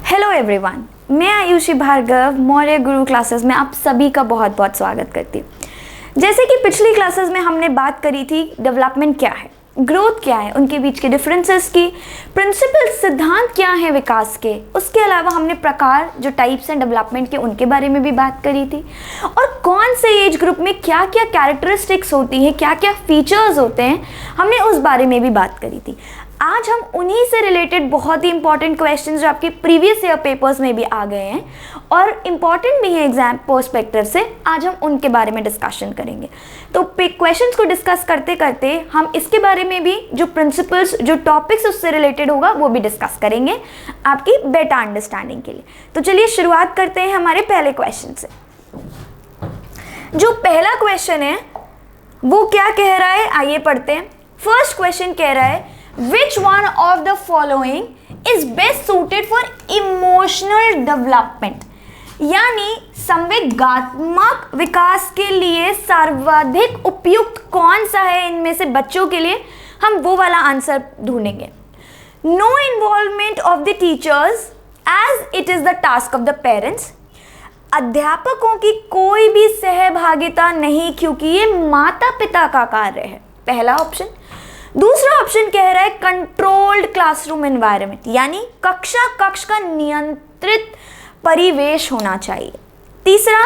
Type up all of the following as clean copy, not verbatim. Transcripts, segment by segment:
Hello everyone, मैं आयुषी भार्गव मौर्य गुरु classes में आप सभी का बहुत बहुत स्वागत करती हूँ। जैसे कि पिछली क्लासेस में हमने बात करी थी डेवलपमेंट क्या है, ग्रोथ क्या है, उनके बीच के डिफरेंसेस की, प्रिंसिपल सिद्धांत क्या है विकास के, उसके अलावा हमने प्रकार जो टाइप्स हैं डेवलपमेंट के उनके बारे में भी बात करी थी और कौन से एज ग्रुप में क्या क्या कैरेक्टरिस्टिक्स होती हैं, क्या क्या फीचर्स होते हैं, हमने उस बारे में भी बात करी थी। आज हम उन्हीं से रिलेटेड बहुत ही इंपॉर्टेंट क्वेश्चंस जो आपके प्रीवियस ईयर पेपर्स में भी आ गए हैं और इम्पॉर्टेंट भी हैं एग्जाम पर्सपेक्टिव से, आज हम उनके बारे में डिस्कशन करेंगे। तो क्वेश्चंस को डिस्कस करते करते हम इसके बारे में भी जो प्रिंसिपल्स जो टॉपिक्स उससे रिलेटेड होगा वो भी डिस्कस करेंगे आपकी बेटर अंडरस्टैंडिंग के लिए। तो चलिए शुरुआत करते हैं हमारे पहले क्वेश्चन से। जो पहला क्वेश्चन है वो क्या कह रहा है, आइए पढ़ते हैं। फर्स्ट क्वेश्चन कह रहा है Which one of the following is best suited for emotional development? यानी संवेगात्मक विकास के लिए सर्वाधिक उपयुक्त कौन सा है इनमें से बच्चों के लिए, हम वो वाला आंसर ढूंढेंगे। No involvement of the teachers as it is the task of the parents. अध्यापकों की कोई भी सहभागिता नहीं क्योंकि ये माता पिता का कार्य है, पहला ऑप्शन। दूसरा ऑप्शन कह रहा है कंट्रोल्ड क्लासरूम एनवायरनमेंट, यानी कक्ष का नियंत्रित परिवेश होना चाहिए। तीसरा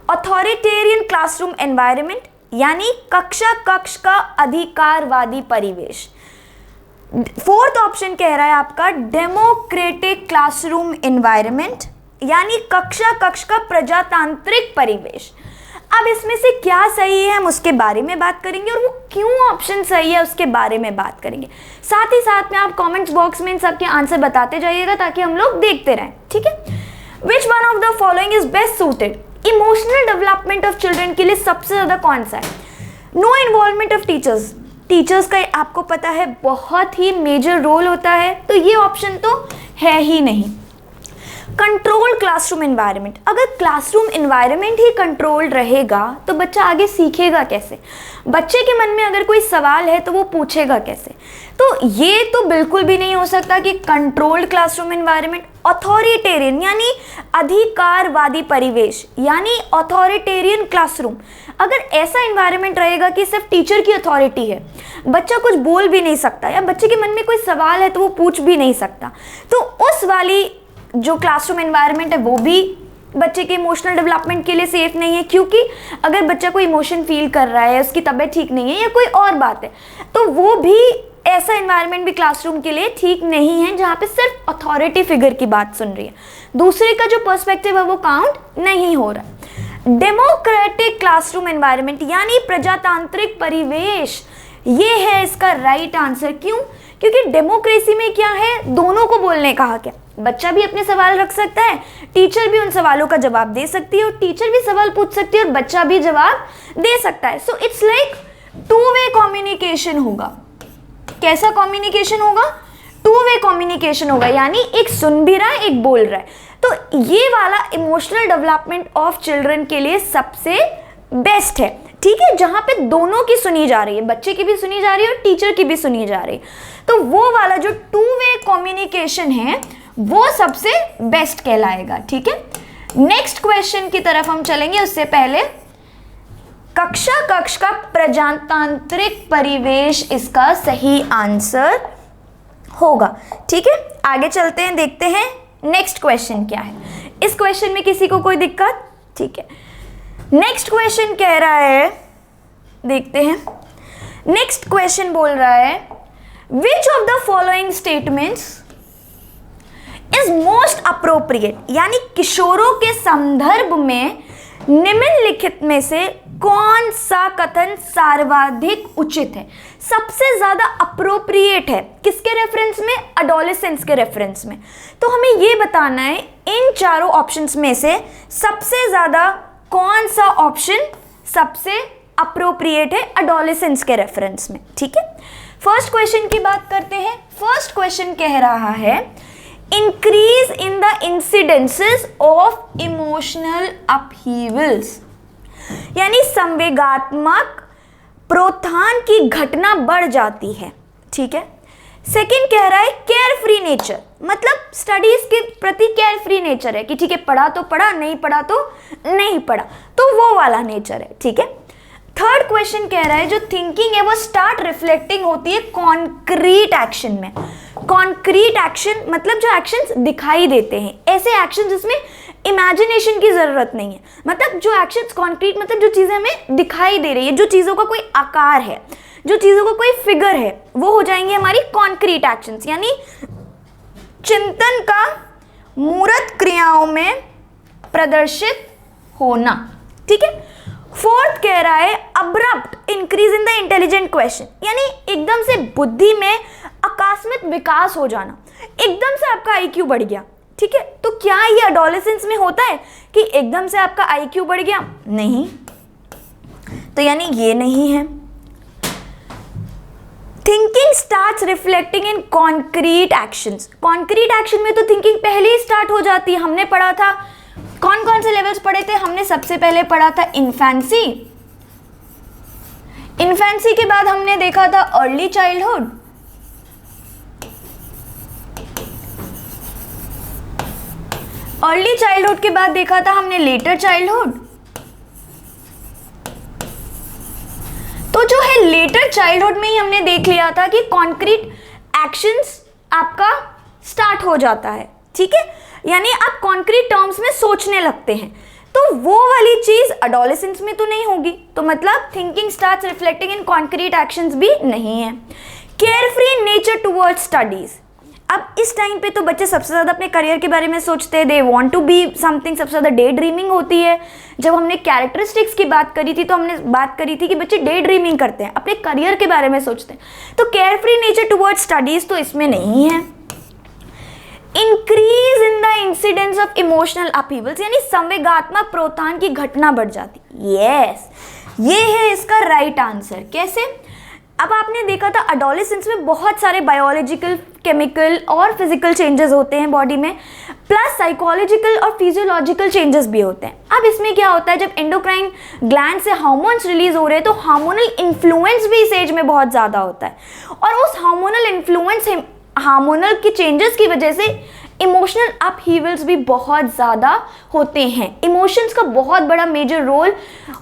अथॉरिटेरियन क्लासरूम एनवायरनमेंट, यानी कक्ष का अधिकारवादी परिवेश। फोर्थ ऑप्शन कह रहा है आपका डेमोक्रेटिक क्लासरूम एनवायरनमेंट, यानी कक्ष का प्रजातांत्रिक परिवेश। अब इसमें से क्या सही है हम उसके बारे में बात करेंगे और वो क्यों ऑप्शन सही है उसके बारे में बात करेंगे। साथ ही साथ में आप कमेंट्स बॉक्स में इन सब के आंसर बताते जाइएगा ताकि हम लोग देखते रहें, ठीक है। Which one of the following is best suited, emotional development of children के लिए सबसे ज्यादा कौन सा है। नो इन्वॉल्वमेंट ऑफ टीचर्स का आपको पता है बहुत ही मेजर रोल होता है, तो ये ऑप्शन तो है ही नहीं। कंट्रोल क्लासरूम एनवायरनमेंट, अगर क्लासरूम एनवायरनमेंट ही कंट्रोल्ड रहेगा तो बच्चा आगे सीखेगा कैसे, बच्चे के मन में अगर कोई सवाल है तो वो पूछेगा कैसे। तो ये तो बिल्कुल भी नहीं हो सकता कि कंट्रोल्ड क्लासरूम एनवायरनमेंट। अथॉरिटेरियन यानी अधिकारवादी परिवेश, यानी अथॉरिटेरियन क्लासरूम, अगर ऐसा एनवायरनमेंट रहेगा कि सिर्फ टीचर की अथॉरिटी है, बच्चा कुछ बोल भी नहीं सकता या बच्चे के मन में कोई सवाल है तो वो पूछ भी नहीं सकता, तो उस वाली जो क्लासरूम एनवायरनमेंट है वो भी बच्चे के इमोशनल डेवलपमेंट के लिए सेफ नहीं है, क्योंकि अगर बच्चा कोई इमोशन फील कर रहा है, उसकी तबीयत ठीक नहीं है या कोई और बात है, तो वो भी ऐसा एनवायरनमेंट भी क्लासरूम के लिए ठीक नहीं है जहाँ पे सिर्फ अथॉरिटी फिगर की बात सुन रही है, दूसरे का जो पर्सपेक्टिव है वो काउंट नहीं हो रहा है। डेमोक्रेटिक क्लासरूम एनवायरनमेंट यानी प्रजातांत्रिक परिवेश, ये है इसका राइट आंसर। क्यों? क्योंकि डेमोक्रेसी में क्या है, दोनों को बोलने का हक है, बच्चा भी अपने सवाल रख सकता है, टीचर भी उन सवालों का जवाब दे सकती है और टीचर भी सवाल पूछ सकती है और बच्चा भी जवाब दे सकता है। So it's like two way communication होगा। कैसा कम्युनिकेशन होगा? टू वे कम्युनिकेशन होगा, यानी एक सुन भी रहा है एक बोल रहा है। तो ये वाला इमोशनल डेवलपमेंट ऑफ चिल्ड्रन के लिए सबसे बेस्ट है, ठीक है, जहां पे दोनों की सुनी जा रही है, बच्चे की भी सुनी जा रही है और टीचर की भी सुनी जा रही है। तो वो वाला जो टू वे कम्युनिकेशन है वो सबसे बेस्ट कहलाएगा, ठीक है। नेक्स्ट क्वेश्चन की तरफ हम चलेंगे, उससे पहले कक्ष का प्रजातांत्रिक परिवेश इसका सही आंसर होगा, ठीक है। आगे चलते हैं, देखते हैं नेक्स्ट क्वेश्चन क्या है। इस क्वेश्चन में किसी को कोई दिक्कत? ठीक है। नेक्स्ट क्वेश्चन कह रहा है, देखते हैं। नेक्स्ट क्वेश्चन बोल रहा है which of the following statements is most appropriate, यानी किशोरों के संदर्भ में निम्नलिखित में से कौन सा कथन सर्वाधिक उचित है, सबसे ज्यादा अप्रोप्रिएट है, किसके रेफरेंस में? एडोलेसेंस के रेफरेंस में। तो हमें ये बताना है इन चारों ऑप्शंस में से सबसे ज्यादा कौन सा ऑप्शन सबसे अप्रोप्रिएट है एडोलेसेंस के रेफरेंस में, ठीक है। फर्स्ट क्वेश्चन की बात करते हैं। फर्स्ट क्वेश्चन कह रहा है increase in the incidences of emotional upheavals, यानी संवेगात्मक प्रोत्थान की घटना बढ़ जाती है, ठीक है। सेकंड कह रहा है केयर फ्री नेचर, मतलब स्टडीज के प्रति केयर फ्री नेचर है कि ठीक है पढ़ा तो पढ़ा, नहीं पढ़ा तो नहीं पढ़ा, तो वो वाला नेचर है, ठीक है। थर्ड क्वेश्चन कह रहा है जो थिंकिंग है वो स्टार्ट रिफ्लेक्टिंग होती है कॉन्क्रीट एक्शन में। कॉन्क्रीट एक्शन मतलब जो एक्शंस दिखाई देते हैं, ऐसे एक्शन जिसमें इमेजिनेशन की जरूरत नहीं है, मतलब जो एक्शंस कॉन्क्रीट मतलब जो चीजें हमें दिखाई दे रही है, जो चीजों का कोई आकार है, जो चीजों का कोई फिगर है, वो हो जाएंगे हमारी कॉन्क्रीट एक्शंस, यानी चिंतन का मूर्त क्रियाओं में प्रदर्शित होना, ठीक है। फोर्थ कह रहा है abrupt increase in the intelligent question, यानी एकदम से बुद्धि में आकस्मिक विकास हो जाना, एकदम से आपका आईक्यू बढ़ गया, ठीक है। तो क्या ये एडोलेसेंस में होता है कि एकदम से आपका आईक्यू बढ़ गया? नहीं, तो यानी ये नहीं है। Thinking starts reflecting in concrete actions, concrete action में तो थिंकिंग पहले ही स्टार्ट हो जाती है। हमने पढ़ा था, कौन कौन से लेवल्स पढ़े थे हमने? सबसे पहले पढ़ा था इन्फेंसी, इन्फेंसी के बाद हमने देखा था अर्ली चाइल्डहुड, अर्ली चाइल्डहुड के बाद देखा था हमने लेटर चाइल्डहुड। तो जो है लेटर चाइल्डहुड में ही हमने देख लिया था कि कॉन्क्रीट एक्शंस आपका स्टार्ट हो जाता है, ठीक है, यानी आप कॉन्क्रीट टर्म्स में सोचने लगते हैं। तो वो वाली चीज एडोलेसेंस में तो नहीं होगी, तो मतलब thinking starts reflecting in concrete actions भी नहीं है। केयरफ्री नेचर टुवर्ड्स स्टडीज, अब इस टाइम पे तो बच्चे सबसे ज़्यादा अपने करियर के बारे में सोचते हैं, they want to be something, सबसे ज़्यादा डे ड्रीमिंग होती है। जब हमने कैरेक्टरिस्टिक्स की बात करी थी तो हमने बात करी थी कि बच्चे डे ड्रीमिंग करते हैं, अपने करियर के बारे में सोचते हैं। तो carefree nature towards studies तो इसमें नहीं है। Increase in the incidence of emotional upheavals, यानी संवेगात्मक प्रोत्थान की घटना बढ़ जाती। यस, ये है इसका राइट आंसर। कैसे? अब आपने देखा था एडोलेसेंस में बहुत सारे बायोलॉजिकल, केमिकल और फिजिकल चेंजेस होते हैं बॉडी में, प्लस साइकोलॉजिकल और फिजियोलॉजिकल चेंजेस भी होते हैं। अब इसमें क्या होता है, जब एंडोक्राइन ग्लैंड से हार्मोन्स रिलीज हो रहे हैं तो हार्मोनल इन्फ्लुएंस भी इस एज में बहुत ज़्यादा होता है, और उस हार्मोनल इन्फ्लुएंस, हार्मोनल के चेंजेस की वजह से इमोशनल अपहीवल्स भी बहुत ज़्यादा होते हैं। इमोशंस का बहुत बड़ा मेजर रोल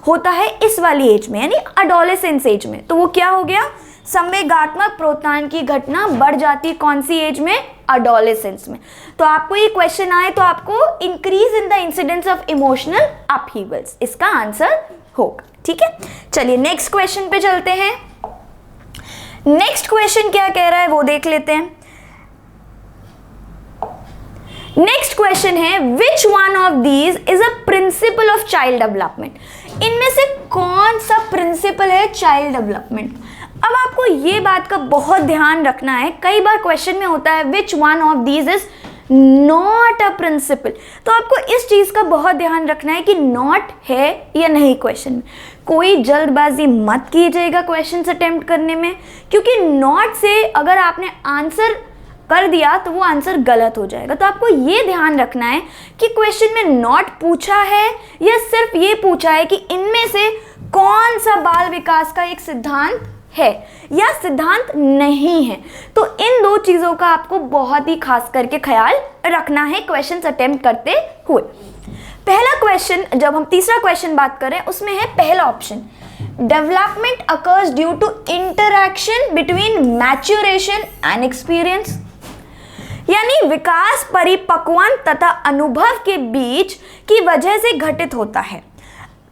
होता है इस वाली एज में, यानी एडोलेसेंस एज में। तो वो क्या हो गया, संवेगात्मक प्रोत्थान की घटना बढ़ जाती है कौन सी एज में? एडोलेसेंस में। तो आपको ये क्वेश्चन आए तो आपको increase in the incidence of emotional upheavals इसका आंसर होगा, ठीक है। चलिए नेक्स्ट क्वेश्चन पे चलते हैं। नेक्स्ट क्वेश्चन क्या कह रहा है वो देख लेते हैं। नेक्स्ट क्वेश्चन है which one of these is a principle of child development, इनमें से कौन सा प्रिंसिपल है चाइल्ड डेवलपमेंट। अब आपको ये बात का बहुत ध्यान रखना है, कई बार क्वेश्चन में होता है which one of these is not a principle, तो आपको इस चीज का बहुत ध्यान रखना है कि नॉट है या नहीं क्वेश्चन में। कोई जल्दबाजी मत कीजिएगा क्वेश्चन अटेम्प्ट करने में, क्योंकि नॉट से अगर आपने आंसर कर दिया तो वो आंसर गलत हो जाएगा। तो आपको ये ध्यान रखना है कि क्वेश्चन में नॉट पूछा है या सिर्फ ये पूछा है कि इनमें से कौन सा बाल विकास का एक सिद्धांत है या सिद्धांत नहीं है। तो इन दो चीजों का आपको बहुत ही खास करके ख्याल रखना है क्वेश्चन अटेम्प्ट करते हुए। पहला क्वेश्चन, जब हम तीसरा क्वेश्चन बात करें उसमें है पहला option, development occurs due to interaction between maturation and experience, यानी विकास परिपक्वन तथा अनुभव के बीच की वजह से घटित होता है।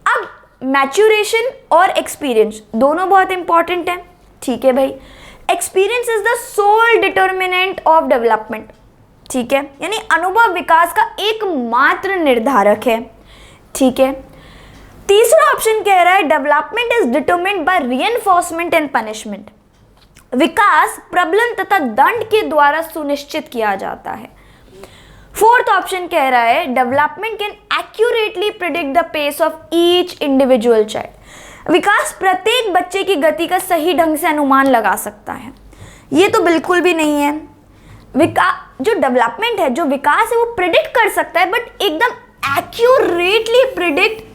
अब मैच्योरेशन और एक्सपीरियंस दोनों बहुत इंपॉर्टेंट हैं, ठीक है भाई। Experience is the sole determinant of development, ठीक है, यानी अनुभव विकास का एकमात्र निर्धारक है, ठीक है। तीसरा ऑप्शन कह रहा है development is determined by reinforcement and punishment, विकास प्रबलन तथा दंड के द्वारा सुनिश्चित किया जाता है। फोर्थ ऑप्शन कह रहा है development can accurately predict the pace of each individual child, विकास प्रत्येक बच्चे की गति का सही ढंग से अनुमान लगा सकता है। ये तो बिल्कुल भी नहीं है। जो डेवलपमेंट है, जो विकास है, वो प्रिडिक्ट कर सकता है बट एकदम एक्यूरेटली प्रिडिक्ट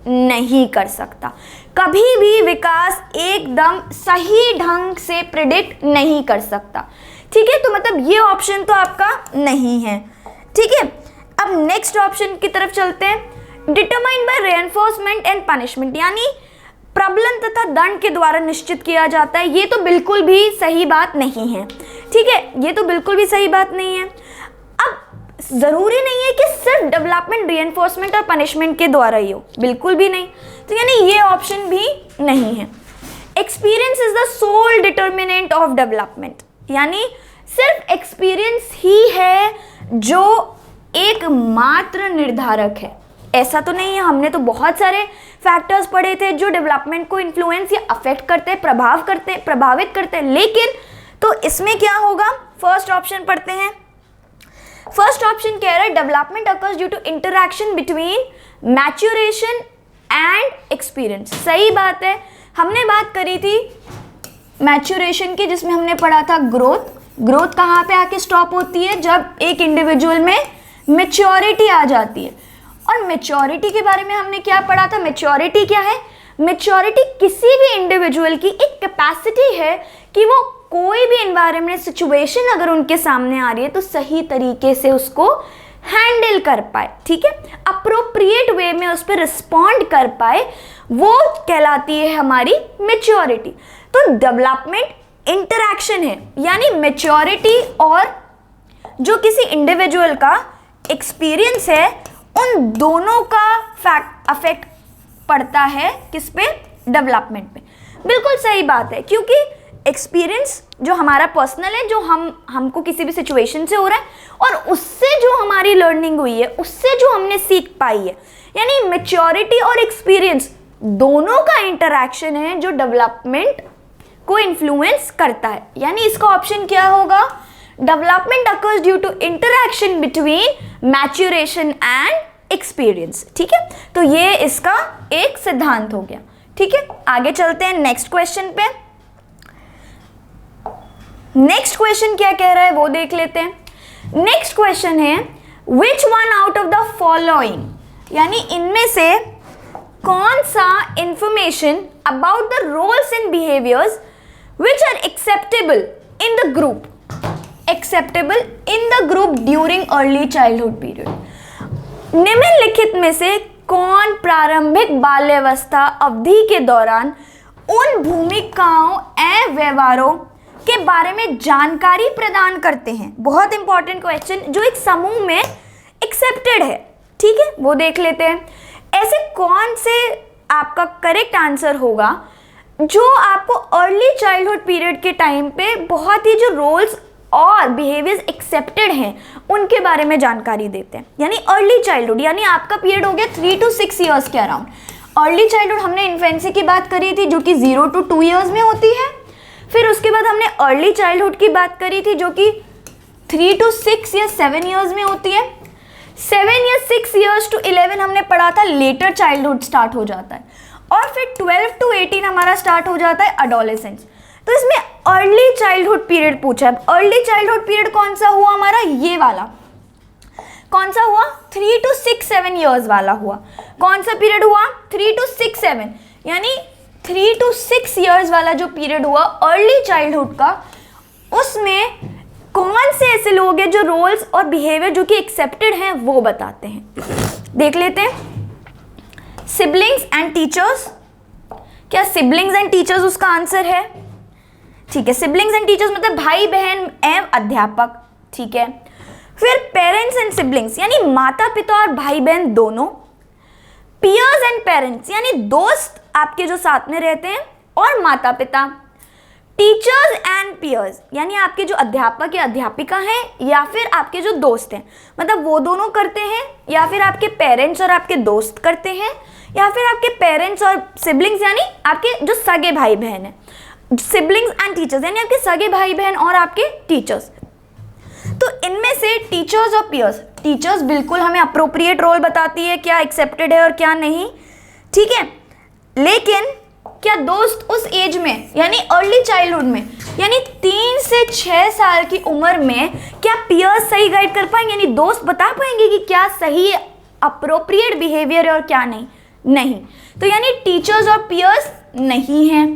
नहीं कर सकता। कभी भी विकास एकदम सही ढंग से प्रिडिक्ट नहीं कर सकता। ठीक है, तो मतलब ये ऑप्शन तो आपका नहीं है। ठीक है, अब नेक्स्ट ऑप्शन की तरफ चलते हैं। Determined by reinforcement and punishment, यानी प्रबलन तथा दंड के द्वारा निश्चित किया जाता है। ये तो बिल्कुल भी सही बात नहीं है। ठीक है, ये तो बिल्कुल भी सही बात नहीं है। अब जरूरी नहीं है कि सिर्फ डेवलपमेंट रेनफोर्समेंट और पनिशमेंट के द्वारा ही हो, बिल्कुल भी नहीं। तो यानी ये ऑप्शन भी नहीं है। Experience is the sole determinant of development, यानी सिर्फ एक्सपीरियंस ही है जो एकमात्र निर्धारक है, ऐसा तो नहीं है। हमने तो बहुत सारे फैक्टर्स पढ़े थे जो डेवलपमेंट को इन्फ्लुएंस या अफेक्ट करते हैं, प्रभावित करते हैं, लेकिन तो इसमें क्या होगा, फर्स्ट ऑप्शन पढ़ते हैं। फर्स्ट ऑप्शन कह रहा है development occurs due to interaction between maturation and experience. सही बात है, हमने बात करी थी मैच्योरेशन की, जिसमें हमने पढ़ा था ग्रोथ कहाँ पे आके स्टॉप होती है, जब एक इंडिविजुअल में मैच्योरिटी आ जाती है। और मैच्योरिटी के बारे में हमने क्या पढ़ा था, मैच्योरिटी क्या है, मैच्योरिटी किसी भी इंडिविजुअल की एक कैपेसिटी है कि वो कोई भी एनवायरनमेंट सिचुएशन अगर उनके सामने आ रही है तो सही तरीके से उसको हैंडल कर पाए। ठीक है, अप्रोप्रिएट वे में उस पर रिस्पॉन्ड कर पाए, वो कहलाती है हमारी मैच्योरिटी। तो डेवलपमेंट इंटरैक्शन है, यानी मैच्योरिटी और जो किसी इंडिविजुअल का एक्सपीरियंस है, उन दोनों का अफेक्ट पड़ता है किस पे, डेवलपमेंट पे। बिल्कुल सही बात है, क्योंकि एक्सपीरियंस जो हमारा पर्सनल है, जो हमको किसी भी सिचुएशन से हो रहा है, और उससे जो हमारी लर्निंग हुई है, उससे जो हमने सीख पाई है, यानी मैच्योरिटी और एक्सपीरियंस दोनों का इंटरैक्शन है जो डेवलपमेंट को इन्फ्लुएंस करता है। यानी इसका ऑप्शन क्या होगा, development occurs due to interaction between maturation and experience. ठीक है, तो ये इसका एक सिद्धांत हो गया। ठीक है, आगे चलते हैं नेक्स्ट क्वेश्चन पे। नेक्स्ट क्वेश्चन क्या कह रहा है वो देख लेते हैं। नेक्स्ट क्वेश्चन है which one out of the following, यानी इनमें से कौन सा information about the roles and behaviours which are acceptable in the group, acceptable in the group during early childhood period. निम्नलिखित में से कौन प्रारंभिक बाल्यावस्था अवधि के दौरान उन भूमिकाओं एवं व्यवहारों के बारे में जानकारी प्रदान करते हैं, बहुत इंपॉर्टेंट क्वेश्चन, जो एक समूह में एक्सेप्टेड है। ठीक है, वो देख लेते हैं। ऐसे कौन से आपका करेक्ट आंसर होगा जो आपको अर्ली चाइल्डहुड पीरियड के टाइम पे बहुत ही जो रोल्स और बिहेवियर्स एक्सेप्टेड हैं उनके बारे में जानकारी देते हैं। यानी अर्ली चाइल्डहुड, यानी आपका पीरियड हो गया 3 to 6 ईयर्स के अराउंड। अर्ली चाइल्डहुड हमने इन्फेंसी की बात करी थी जो कि 0 to 2 ईयर्स में होती है। फिर उसके बाद हमने अर्ली चाइल्डहुड की बात करी थी जो कि 3 to 6 या 7 ईयर्स में होती है। 7 या 6 ईयर्स to 11 हमने पढ़ा था लेटर चाइल्डहुड स्टार्ट हो जाता है, और फिर 12 to 18 हमारा स्टार्ट हो जाता है अडोलेसेंस। तो इसमें अर्ली चाइल्डहुड पीरियड पूछा है। अर्ली चाइल्डहुड पीरियड कौन सा हुआ हमारा, ये वाला कौन सा हुआ, 3 to 6, 7 ईयर्स वाला हुआ। कौन सा पीरियड हुआ, 3 to 6, 7, यानी 3 to 6 ईयर्स वाला जो पीरियड हुआ अर्ली चाइल्डहुड का, उसमें कौन से ऐसे लोग हैं जो रोल्स और बिहेवियर जो कि एक्सेप्टेड हैं वो बताते हैं। देख लेते हैं। सिबलिंग्स एंड टीचर्स, क्या सिबलिंग्स एंड टीचर्स उसका आंसर है? ठीक है, सिबलिंग्स एंड टीचर्स मतलब भाई बहन एवं अध्यापक। ठीक है, फिर पेरेंट्स एंड सिबलिंग्स यानी माता पिता और भाई बहन दोनों। पियर्स एंड पेरेंट्स यानी दोस्त आपके जो साथ में रहते हैं और माता पिता। टीचर्स एंड पियर्स यानी आपके जो अध्यापक या अध्यापिका हैं या फिर आपके जो दोस्त हैं, मतलब वो दोनों करते हैं, या फिर आपके पेरेंट्स और आपके दोस्त करते हैं, या फिर आपके पेरेंट्स और सिबलिंग्स यानी आपके जो सगे भाई बहन हैं। सिबलिंग्स एंड टीचर्स यानी आपके सगे भाई बहन और आपके टीचर्स। तो इनमें से टीचर्स और पियर्स, टीचर्स बिल्कुल हमें अप्रोप्रिएट रोल बताती है क्या एक्सेप्टेड है और क्या नहीं। ठीक है, लेकिन क्या दोस्त उस एज में यानी अर्ली चाइल्डहुड में यानी 3 से 6 साल की उम्र में क्या पियर्स सही गाइड कर पाएंगे, यानी दोस्त बता पाएंगे कि क्या सही अप्रोप्रिएट बिहेवियर है और क्या नहीं? नहीं। तो यानी टीचर्स और पियर्स नहीं हैं,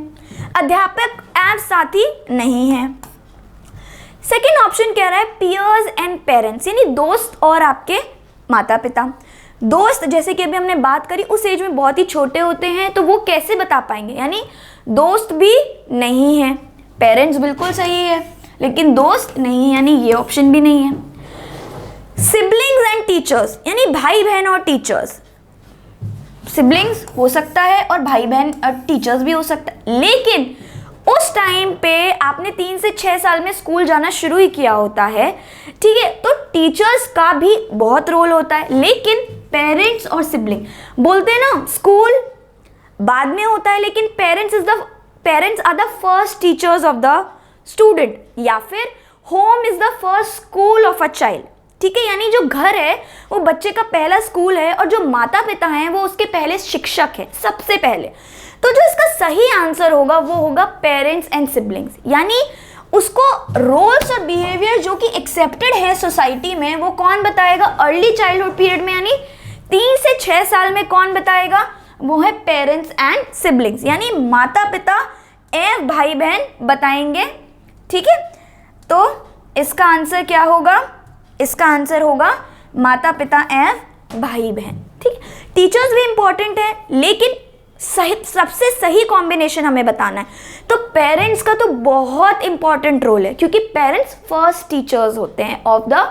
अध्यापक एवं साथी नहीं हैं। सेकेंड ऑप्शन कह रहा है पियर्स एंड पेरेंट्स, यानी दोस्त और आपके माता पिता। दोस्त जैसे कि अभी हमने बात करी उस एज में बहुत ही छोटे होते हैं, तो वो कैसे बता पाएंगे, यानी दोस्त भी नहीं है। पेरेंट्स बिल्कुल सही है, लेकिन दोस्त नहीं, यानी ये ऑप्शन भी नहीं है। सिबलिंग्स एंड टीचर्स, यानी भाई बहन और टीचर्स। सिबलिंग्स हो सकता है और भाई बहन और टीचर्स भी हो सकता है, लेकिन उस टाइम पे आपने 3 से 6 साल में स्कूल जाना शुरू ही किया होता है, ठीक है, तो टीचर्स का भी बहुत रोल होता है। लेकिन पेरेंट्स और सिबलिंग बोलते हैं ना, स्कूल बाद में होता है, लेकिन parents are the first teachers of the student, या फिर home is the first school of a child, ठीक है, यानी जो घर है वो बच्चे का पहला स्कूल है और जो माता पिता हैं वो उसके पहले शिक्षक है सबसे पहले। तो जो इसका सही आंसर होगा वो होगा पेरेंट्स एंड सिबलिंग्स, यानी उसको रोल्स और बिहेवियर जो कि एक्सेप्टेड है सोसाइटी में वो कौन बताएगा, अर्ली चाइल्डहुड पीरियड में, यानी 3 से 6 साल में कौन बताएगा, वो है पेरेंट्स एंड सिबलिंग्स, यानी माता पिता एवं भाई बहन बताएंगे, ठीक है। तो इसका आंसर क्या होगा, इसका आंसर होगा माता पिता एवं भाई बहन, ठीक है। टीचर्स भी इंपॉर्टेंट है, लेकिन सबसे सही कॉम्बिनेशन हमें बताना है, तो पेरेंट्स का तो बहुत इंपॉर्टेंट रोल है, क्योंकि पेरेंट्स फर्स्ट टीचर्स होते हैं of the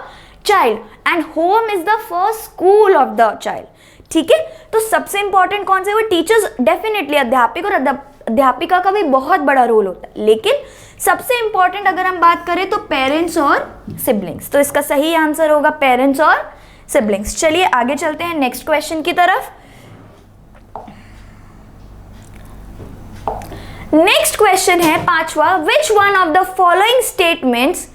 child and home is the first school of the child, ठीक है। तो सबसे इंपॉर्टेंट कौन से, वो टीचर्स डेफिनेटली, अध्यापक और अध्यापिका का भी बहुत बड़ा रोल होता है, लेकिन सबसे इंपॉर्टेंट अगर हम बात करें तो पेरेंट्स और सिबलिंग्स। तो इसका सही आंसर होगा पेरेंट्स और सिबलिंग्स। चलिए आगे चलते हैं नेक्स्ट क्वेश्चन की तरफ। नेक्स्ट क्वेश्चन है 5वां, which one of the following statements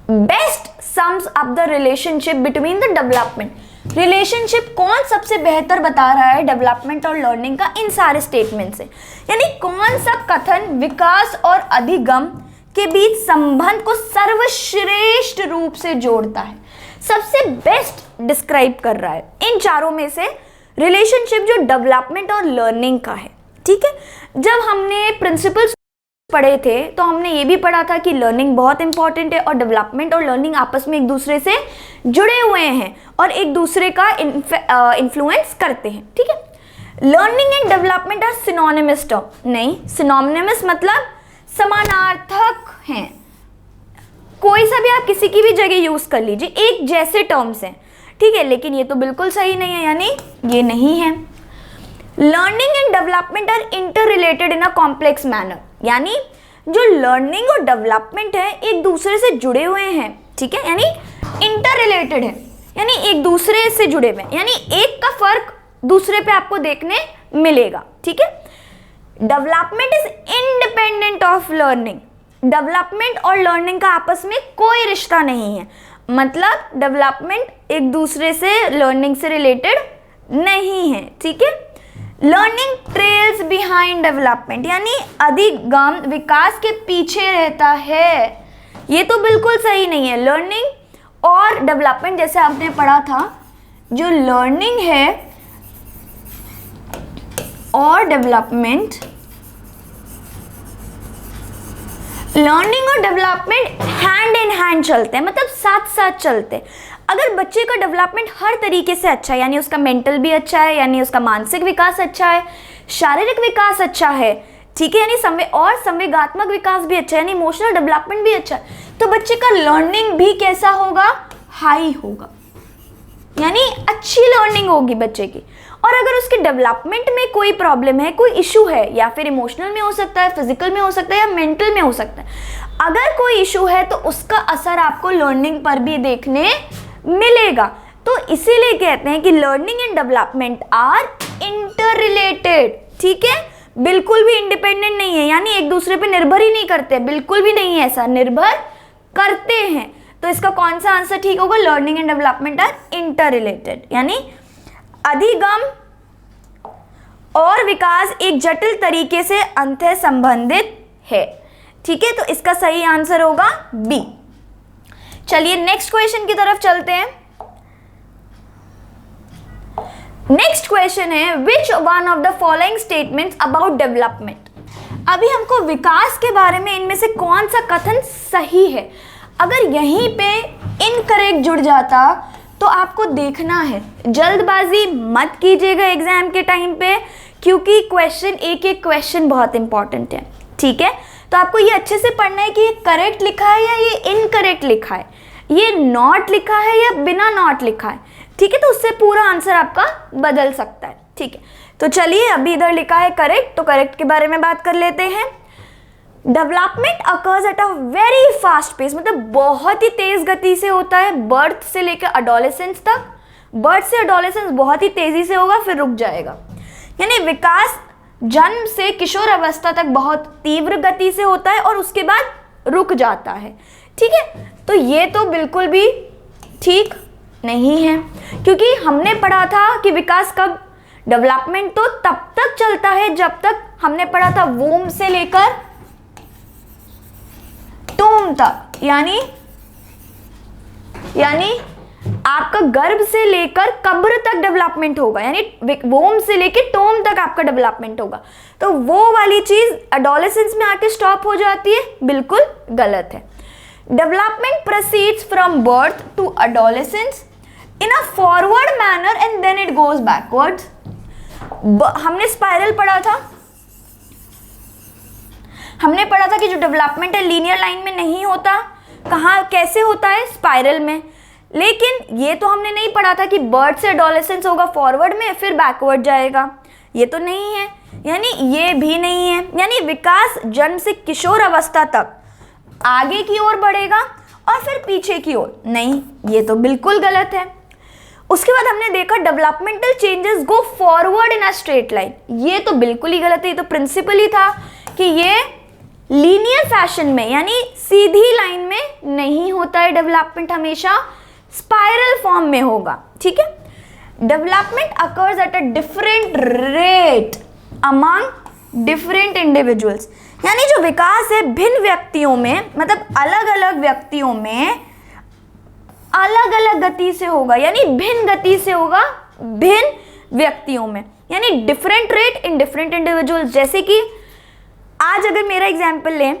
best sums up the relationship between the development. Relationship कौन सबसे बेहतर बता रहा है डेवलपमेंट और लर्निंग का इन सारे स्टेटमेंट से, यानी कौन सा कथन विकास और अधिगम के बीच संबंध को सर्वश्रेष्ठ रूप से जोड़ता है, सबसे बेस्ट डिस्क्राइब कर रहा है इन चारों में से रिलेशनशिप जो डेवलपमेंट और लर्निंग का है, ठीक है। जब हमने प्रिंसिपल्स पढ़े थे तो हमने ये भी पढ़ा था कि लर्निंग बहुत इंपॉर्टेंट है और डेवलपमेंट और लर्निंग आपस में एक दूसरे से जुड़े हुए हैं और एक दूसरे का इन्फ्लुएंस करते हैं, ठीक है। Learning and development are synonymous term, नहीं, सिनोनिमस मतलब समानार्थक हैं, कोई सा भी आप किसी की भी जगह यूज कर लीजिए, एक जैसे टर्म्स हैं, ठीक है, लेकिन ये तो बिल्कुल सही नहीं है, यानी ये नहीं है। Learning and development are interrelated in a complex manner, यानी जो लर्निंग और डेवलपमेंट है एक दूसरे से जुड़े हुए हैं, ठीक है, यानी इंटर रिलेटेड है, यानी एक दूसरे से जुड़े हुए हैं, यानी एक का फर्क दूसरे पे आपको देखने मिलेगा, ठीक है। Development is independent of learning, development और लर्निंग का आपस में कोई रिश्ता नहीं है, मतलब डेवलपमेंट एक दूसरे से लर्निंग से रिलेटेड नहीं है, ठीक है। लर्निंग ट्रेल्स बिहाइंड डेवलपमेंट, यानी अधिगम विकास के पीछे रहता है, ये तो बिल्कुल सही नहीं है। लर्निंग और डेवलपमेंट जैसे आपने पढ़ा था, जो लर्निंग है और डेवलपमेंट, लर्निंग और डेवलपमेंट हैंड इन हैंड चलते हैं, मतलब साथ साथ चलते हैं। अगर बच्चे का डेवलपमेंट हर तरीके से अच्छा है, यानी उसका मेंटल भी अच्छा है, यानी उसका मानसिक विकास अच्छा है, शारीरिक विकास अच्छा है, ठीक है, यानी संवेगात्मक विकास भी अच्छा है, यानी इमोशनल डेवलपमेंट भी अच्छा है, तो बच्चे का लर्निंग भी कैसा होगा, हाई होगा, यानी अच्छी लर्निंग होगी बच्चे की। और अगर उसके डेवलपमेंट में कोई प्रॉब्लम है, कोई इशू है, या फिर इमोशनल में हो सकता है, फिजिकल में हो सकता है, या मेंटल में हो सकता है, अगर कोई इशू है तो उसका असर आपको लर्निंग पर भी देखने मिलेगा। तो इसीलिए कहते हैं कि learning and development are interrelated, ठीक है, बिल्कुल भी इंडिपेंडेंट नहीं है, यानी एक दूसरे पे निर्भर ही नहीं करते, बिल्कुल भी नहीं है ऐसा, निर्भर करते हैं। तो इसका कौन सा आंसर ठीक होगा, learning and development are interrelated, यानी अधिगम और विकास एक जटिल तरीके से अंतः संबंधित है, ठीक है। तो इसका सही आंसर होगा बी। चलिए नेक्स्ट क्वेश्चन की तरफ चलते हैं। नेक्स्ट क्वेश्चन है which one of the following statements about development. अभी हमको विकास के बारे में इनमें से कौन सा कथन सही है। अगर यहीं पे इनकरेक्ट जुड़ जाता तो आपको देखना है, जल्दबाजी मत कीजिएगा एग्जाम के टाइम पे, क्योंकि क्वेश्चन एक एक क्वेश्चन बहुत इंपॉर्टेंट है, ठीक है। तो आपको ये अच्छे से पढ़ना है कि ये करेक्ट लिखा है या ये इनकरेक्ट लिखा है, ये नॉट लिखा है या बिना नॉट लिखा है, ठीक है। तो उससे पूरा आंसर आपका बदल सकता है, ठीक है। तो चलिए, अभी इधर लिखा है करेक्ट, तो करेक्ट के बारे में बात कर लेते हैं। Development occurs at a very fast pace, मतलब बहुत ही तेज गति से होता है, बर्थ से लेकर अडोलेसेंस तक। बर्थ से अडोलेसेंस बहुत ही तेजी से होगा, फिर रुक जाएगा। यानी विकास जन्म से किशोर अवस्था तक बहुत तीव्र गति से होता है और उसके बाद रुक जाता है, ठीक है। तो ये तो बिल्कुल भी ठीक नहीं है, क्योंकि हमने पढ़ा था कि विकास कब, डेवलपमेंट तो तब तक चलता है जब तक, हमने पढ़ा था वूम से लेकर टूम तक, यानी आपका गर्भ से लेकर कब्र तक डेवलपमेंट होगा, यानी वोम से लेकर टोम तक आपका डेवलपमेंट होगा। तो वो वाली चीज एडोलेसेंस में आके स्टॉप हो जाती है, बिल्कुल गलत है। Development proceeds from birth to adolescence in a forward manner and then it goes backwards. हमने स्पाइरल पढ़ा था, हमने पढ़ा था कि जो डेवलपमेंट है लीनियर लाइन में नहीं होता, कहाँ कैसे होता है, स्पाइरल में। लेकिन ये तो हमने नहीं पढ़ा था कि बर्थ से एडोलेसेंस होगा फॉरवर्ड में फिर बैकवर्ड जाएगा, ये तो नहीं है, यानी ये भी नहीं है। यानी विकास जन्म से किशोर अवस्था तक आगे की ओर बढ़ेगा और फिर पीछे की ओर नहीं, ये तो बिल्कुल गलत है। उसके बाद हमने देखा developmental changes go forward in a straight line, ये तो बिल्कुल ही गलत है। ये तो प्रिंसिपल ही था कि ये लीनियर फैशन में यानी सीधी लाइन में नहीं होता है, डेवलपमेंट हमेशा स्पाइरल फॉर्म में होगा, ठीक है। Development occurs at a different rate among different individuals, यानी जो विकास है भिन्न व्यक्तियों में, मतलब अलग अलग व्यक्तियों में अलग अलग गति से होगा, यानी भिन्न गति से होगा भिन्न व्यक्तियों में, यानी different rate in different individuals. जैसे कि आज अगर मेरा एग्जाम्पल लें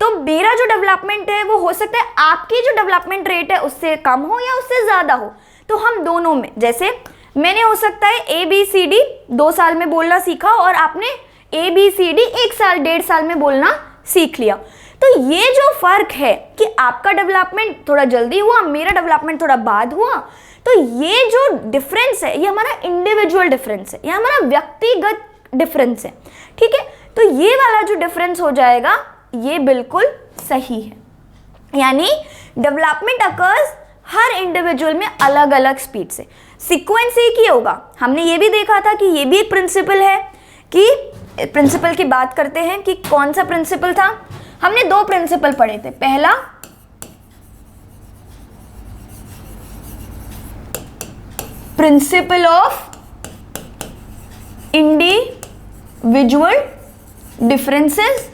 तो मेरा जो डेवलपमेंट है वो हो सकता है आपकी जो डेवलपमेंट रेट है उससे कम हो या उससे ज़्यादा हो। तो हम दोनों में, जैसे मैंने हो सकता है ABCD 2 साल में बोलना सीखा और आपने ABCD 1 साल 1.5 साल में बोलना सीख लिया। तो ये जो फर्क है कि आपका डेवलपमेंट थोड़ा जल्दी हुआ, मेरा डेवलपमेंट थोड़ा बाद हुआ, तो ये जो डिफरेंस है ये हमारा इंडिविजुअल डिफरेंस है, ये हमारा व्यक्तिगत डिफरेंस है, ठीक है। तो ये वाला जो डिफरेंस हो जाएगा ये बिल्कुल सही है, यानी डेवलपमेंट अकर्स हर इंडिविजुअल में अलग अलग स्पीड से, सीक्वेंस एक ही होगा। हमने ये भी देखा था कि ये भी एक प्रिंसिपल है, कि प्रिंसिपल की बात करते हैं कि कौन सा प्रिंसिपल था। हमने 2 प्रिंसिपल पढ़े थे, पहला प्रिंसिपल ऑफ इंडिविजुअल डिफरेंसेस,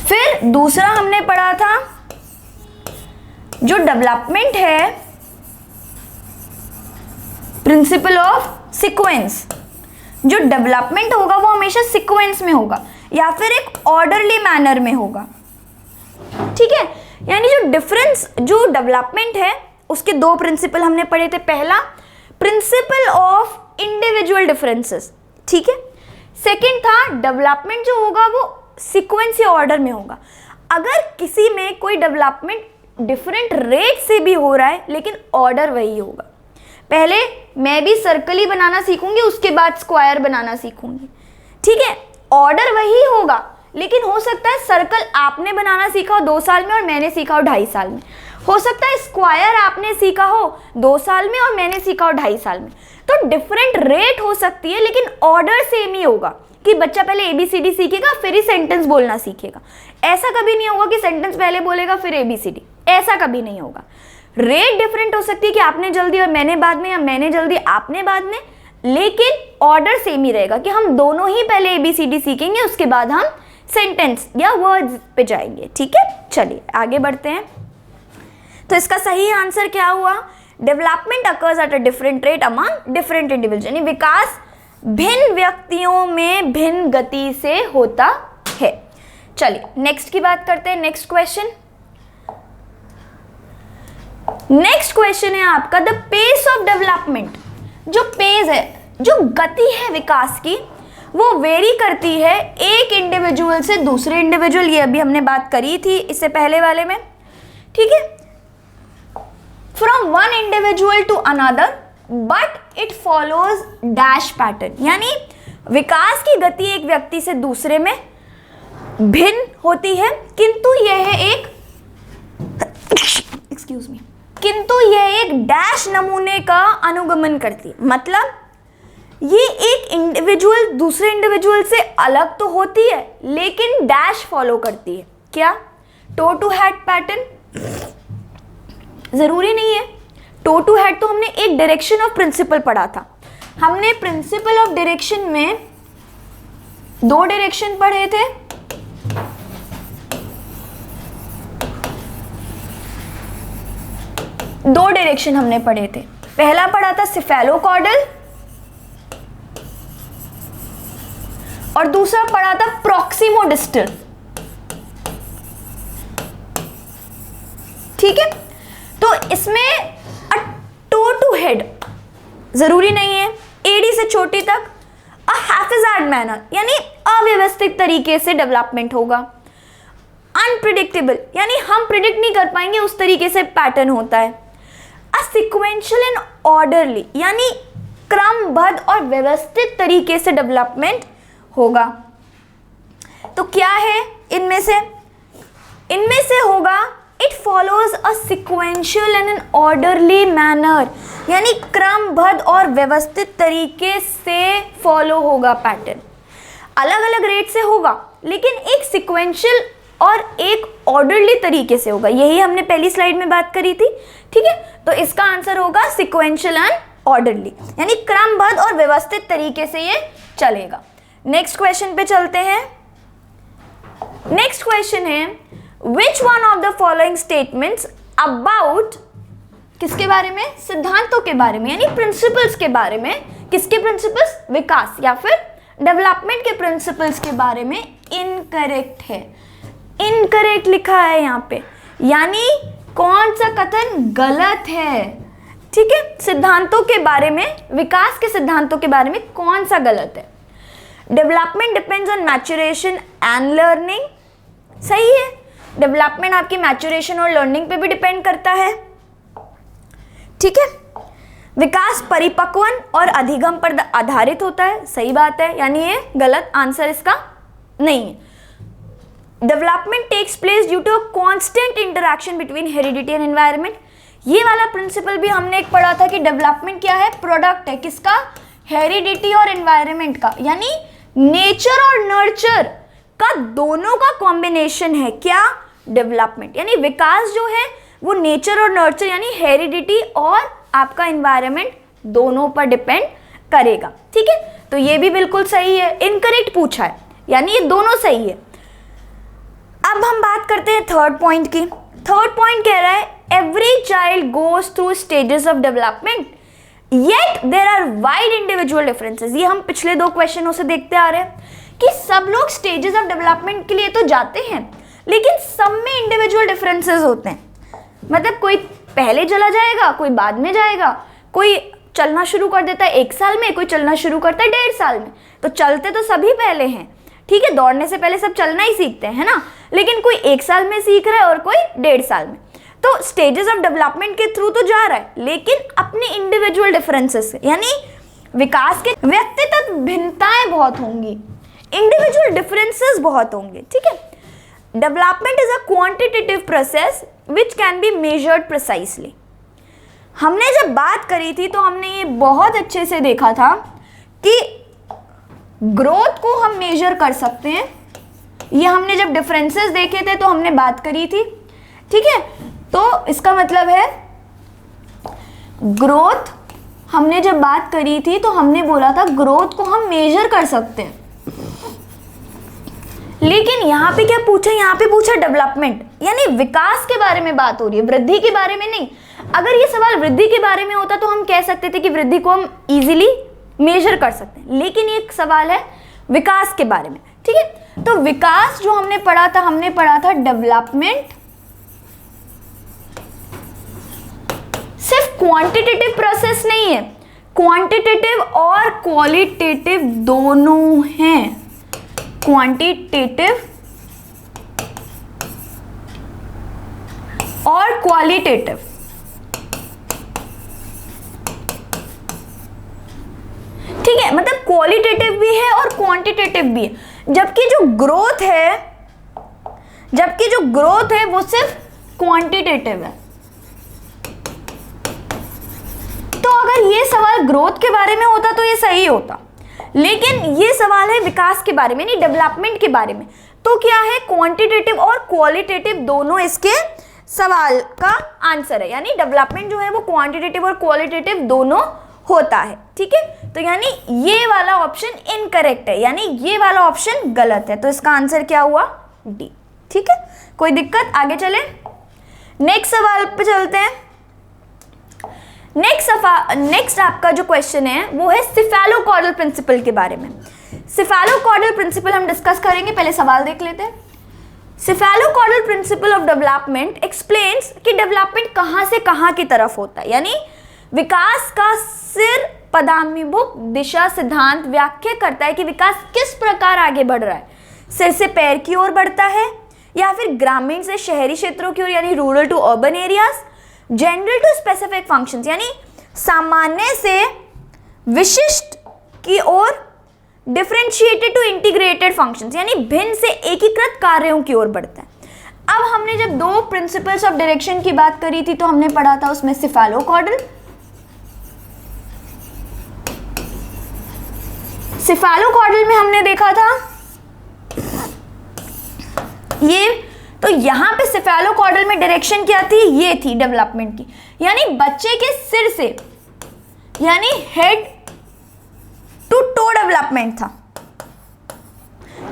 फिर दूसरा हमने पढ़ा था जो डेवलपमेंट है प्रिंसिपल ऑफ सीक्वेंस। जो डेवलपमेंट होगा वो हमेशा सीक्वेंस में होगा या फिर एक ऑर्डरली मैनर में होगा, ठीक है। यानी जो डिफरेंस, जो डेवलपमेंट है उसके 2 प्रिंसिपल हमने पढ़े थे, पहला प्रिंसिपल ऑफ इंडिविजुअल डिफरेंसेस, ठीक है। सेकंड था डेवलपमेंट जो होगा वो सीक्वेंस या ऑर्डर में होगा। अगर किसी में कोई डेवलपमेंट डिफरेंट रेट से भी हो रहा है लेकिन ऑर्डर वही होगा, पहले मैं भी सर्कल ही बनाना सीखूंगी उसके बाद स्क्वायर बनाना सीखूंगी, ठीक है। ऑर्डर वही होगा लेकिन हो सकता है सर्कल आपने बनाना सीखा हो 2 साल में और मैंने सीखा हो 2.5 साल में, हो सकता है स्क्वायर आपने सीखा हो 2 साल में और मैंने सीखा हो 2.5 साल में। तो डिफरेंट रेट हो सकती है लेकिन ऑर्डर सेम ही होगा, कि बच्चा पहले ABCD सीखेगा फिर ही सेंटेंस बोलना सीखेगा। ऐसा कभी नहीं होगा कि सेंटेंस पहले बोलेगा फिर ABCD, ऐसा कभी नहीं होगा। रेट डिफरेंट हो सकती है कि आपने जल्दी और मैंने बाद में, या मैंने जल्दी आपने बाद में, लेकिन ऑर्डर सेम ही रहेगा कि हम दोनों ही पहले ABCD सीखेंगे उसके बाद हम सेंटेंस या वर्ड्स पे जाएंगे, ठीक है। चलिए आगे बढ़ते हैं। तो इसका सही आंसर क्या हुआ, development occurs at a different rate among different individual, यानी विकास भिन्न व्यक्तियों में भिन्न गति से होता है। चलिए नेक्स्ट की बात करते हैं। नेक्स्ट क्वेश्चन है आपका, द पेस ऑफ डेवलपमेंट। जो पेस है, जो गति है विकास की, वो वेरी करती है एक इंडिविजुअल से दूसरे इंडिविजुअल। ये अभी हमने बात करी थी इससे पहले वाले में, ठीक है। From one individual to another but it follows dash pattern, यानी विकास की गति एक व्यक्ति से दूसरे में भिन्न होती है, किंतु यह एक डैश नमूने का अनुगमन करती है। मतलब ये एक इंडिविजुअल दूसरे इंडिविजुअल से अलग तो होती है लेकिन डैश फॉलो करती है। क्या? Toe to head pattern? जरूरी नहीं है। टो टू हेड तो हमने एक डायरेक्शन ऑफ प्रिंसिपल पढ़ा था। हमने प्रिंसिपल ऑफ डायरेक्शन में 2 डायरेक्शन पढ़े थे, हमने पढ़े थे। पहला पढ़ा था सिफेलोकॉर्डल और दूसरा पढ़ा था प्रॉक्सिमोडिस्टल, ठीक है। तो इसमें टो टू हेड जरूरी नहीं है, एडी से चोटी तक अ हैफिज़ार्ड मैनर, यानी अव्यवस्थित तरीके से डेवलपमेंट होगा। अनप्रिडिक्टेबल, यानी हम प्रिडिक्ट नहीं कर पाएंगे उस तरीके से पैटर्न होता है। अ सिक्वेंशियल एंड ऑर्डरली, यानी क्रमबद्ध और व्यवस्थित तरीके से डेवलपमेंट होगा। तो क्या है इनमें से होगा it follows a sequential and an orderly manner, यानी क्रमबद्ध और व्यवस्थित तरीके से फॉलो होगा पैटर्न। अलग अलग रेट से होगा लेकिन एक सिक्वेंशियल और एक ऑर्डरली तरीके से होगा। यही हमने पहली स्लाइड में बात करी थी, ठीक है। तो इसका आंसर होगा सिक्वेंशियल एंड ऑर्डरली, यानी क्रमबद्ध और व्यवस्थित तरीके से ये चलेगा। नेक्स्ट क्वेश्चन पे चलते हैं। नेक्स्ट क्वेश्चन है which one of the following statements about, किसके बारे में? सिद्धांतों के बारे में, यानी प्रिंसिपल्स के बारे में। किसके प्रिंसिपल्स? विकास या फिर डेवलपमेंट के प्रिंसिपल्स के बारे में इनकरेक्ट है। इनकरेक्ट लिखा है यहाँ पे, यानी कौन सा कथन गलत है, ठीक है। सिद्धांतों के बारे में, विकास के सिद्धांतों के बारे में कौन सा गलत है? Development depends on maturation and learning, सही है। डेवलपमेंट आपकी मैच्योरेशन और लर्निंग पे भी डिपेंड करता है, ठीक है। विकास परिपक्वन और अधिगम पर आधारित होता है, सही बात है, यानी ये गलत आंसर इसका नहीं है। Development takes place due to constant interaction between heredity and environment. ये वाला प्रिंसिपल भी हमने एक पढ़ा था कि डेवलपमेंट क्या है? प्रोडक्ट है किसका? हेरिडिटी और एनवायरनमेंट का, यानी नेचर और नर्चर का दोनों का कॉम्बिनेशन है। क्या? डेवलपमेंट, यानी विकास जो है वो नेचर और नर्चर यानी हेरिडिटी और आपका एनवायरनमेंट दोनों पर डिपेंड करेगा, ठीक है। तो ये भी बिल्कुल सही है। इनकरेक्ट पूछा है, यानी ये दोनों सही है। अब हम बात करते हैं थर्ड पॉइंट की। थर्ड पॉइंट कह रहा है every child goes through stages of development yet there are wide individual differences. ये हम पिछले 2 क्वेश्चनों से देखते आ रहे हैं कि सब लोग स्टेजेस ऑफ डेवलपमेंट के लिए तो जाते हैं लेकिन सब में इंडिविजुअल डिफरेंसेस होते हैं। मतलब कोई पहले चला जाएगा, कोई बाद में जाएगा, कोई चलना शुरू कर देता है 1 साल में, कोई चलना शुरू करता है 1.5 साल में। तो चलते तो सभी पहले हैं, ठीक है। दौड़ने से पहले सब चलना ही सीखते हैं, है ना। लेकिन कोई 1 साल में सीख रहा है और कोई 1.5 साल में। तो स्टेजेस ऑफ डेवलपमेंट के थ्रू तो जा रहा है लेकिन अपने इंडिविजुअल डिफरेंसेस, यानी विकास के व्यक्तिगत भिन्नताएं बहुत होंगी, इंडिविजुअल डिफरेंसेस बहुत होंगे, ठीक है। Development is a quantitative process which can be measured precisely. हमने जब बात करी थी तो हमने ये बहुत अच्छे से देखा था कि ग्रोथ को हम मेजर कर सकते हैं। ये हमने जब डिफरेंसेस देखे थे तो हमने बात करी थी, ठीक है। तो इसका मतलब है ग्रोथ, हमने जब बात करी थी तो हमने बोला था ग्रोथ को हम मेजर कर सकते हैं। लेकिन यहाँ पे क्या पूछा? यहाँ पे पूछा डेवलपमेंट, यानी विकास के बारे में बात हो रही है, वृद्धि के बारे में नहीं। अगर ये सवाल वृद्धि के बारे में होता तो हम कह सकते थे कि वृद्धि को हम इजीली मेजर कर सकते हैं, लेकिन ये सवाल है विकास के बारे में, ठीक है। तो विकास जो हमने पढ़ा था डेवलपमेंट सिर्फ क्वांटिटेटिव प्रोसेस नहीं है, क्वांटिटेटिव और क्वालिटेटिव दोनों हैं। क्वांटिटेटिव और क्वालिटेटिव। ठीक है, मतलब क्वालिटेटिव भी है और क्वांटिटेटिव भी है। जबकि जो ग्रोथ है वो सिर्फ क्वांटिटेटिव है। तो अगर ये सवाल ग्रोथ के बारे में होता तो ये सही होता, लेकिन ये सवाल है विकास के बारे में, नहीं डेवलपमेंट के बारे में। तो क्या है, क्वांटिटेटिव और क्वालिटेटिव दोनों इसके सवाल का आंसर है। यानी डेवलपमेंट जो है वो क्वांटिटेटिव और क्वालिटेटिव दोनों होता है। ठीक है, तो यानी ये वाला ऑप्शन इनकरेक्ट है, यानी ये वाला ऑप्शन गलत है। तो इसका आंसर क्या हुआ, डी। ठीक है, कोई दिक्कत, आगे चले नेक्स्ट सवाल पे चलते हैं। नेक्स्ट आपका जो क्वेश्चन है वो है सिफेलोकॉर्डल प्रिंसिपल के बारे में। सिफेलोकॉर्डल प्रिंसिपल हम डिस्कस करेंगे, पहले सवाल देख लेते हैं। सिफेलोकॉर्डल प्रिंसिपल ऑफ डेवलपमेंट एक्सप्लेन्स कि डेवलपमेंट कहां से कहां की तरफ होता है, यानी विकास का सिर पदाभिमुख दिशा सिद्धांत व्याख्या करता है कि विकास किस प्रकार आगे बढ़ रहा है, सिर से पैर की ओर बढ़ता है या फिर ग्रामीण से शहरी क्षेत्रों की ओर, यानी rural to urban areas, general to specific functions, यानी सामान्य से विशिष्ट की ओर, डिफरेंशिएटेड टू इंटीग्रेटेड फंक्शंस, यानी भिन्न से एकीकृत कार्यों की ओर बढ़ता है। अब हमने जब दो प्रिंसिपल्स ऑफ डायरेक्शन की बात करी थी तो हमने पढ़ा था उसमें सिफेलोकॉर्डल में हमने देखा था ये, तो यहां पे सिफेलोकॉर्डल में डायरेक्शन क्या थी, ये थी डेवलपमेंट की, यानी बच्चे के सिर से, यानी हेड टू टो डेवलपमेंट था,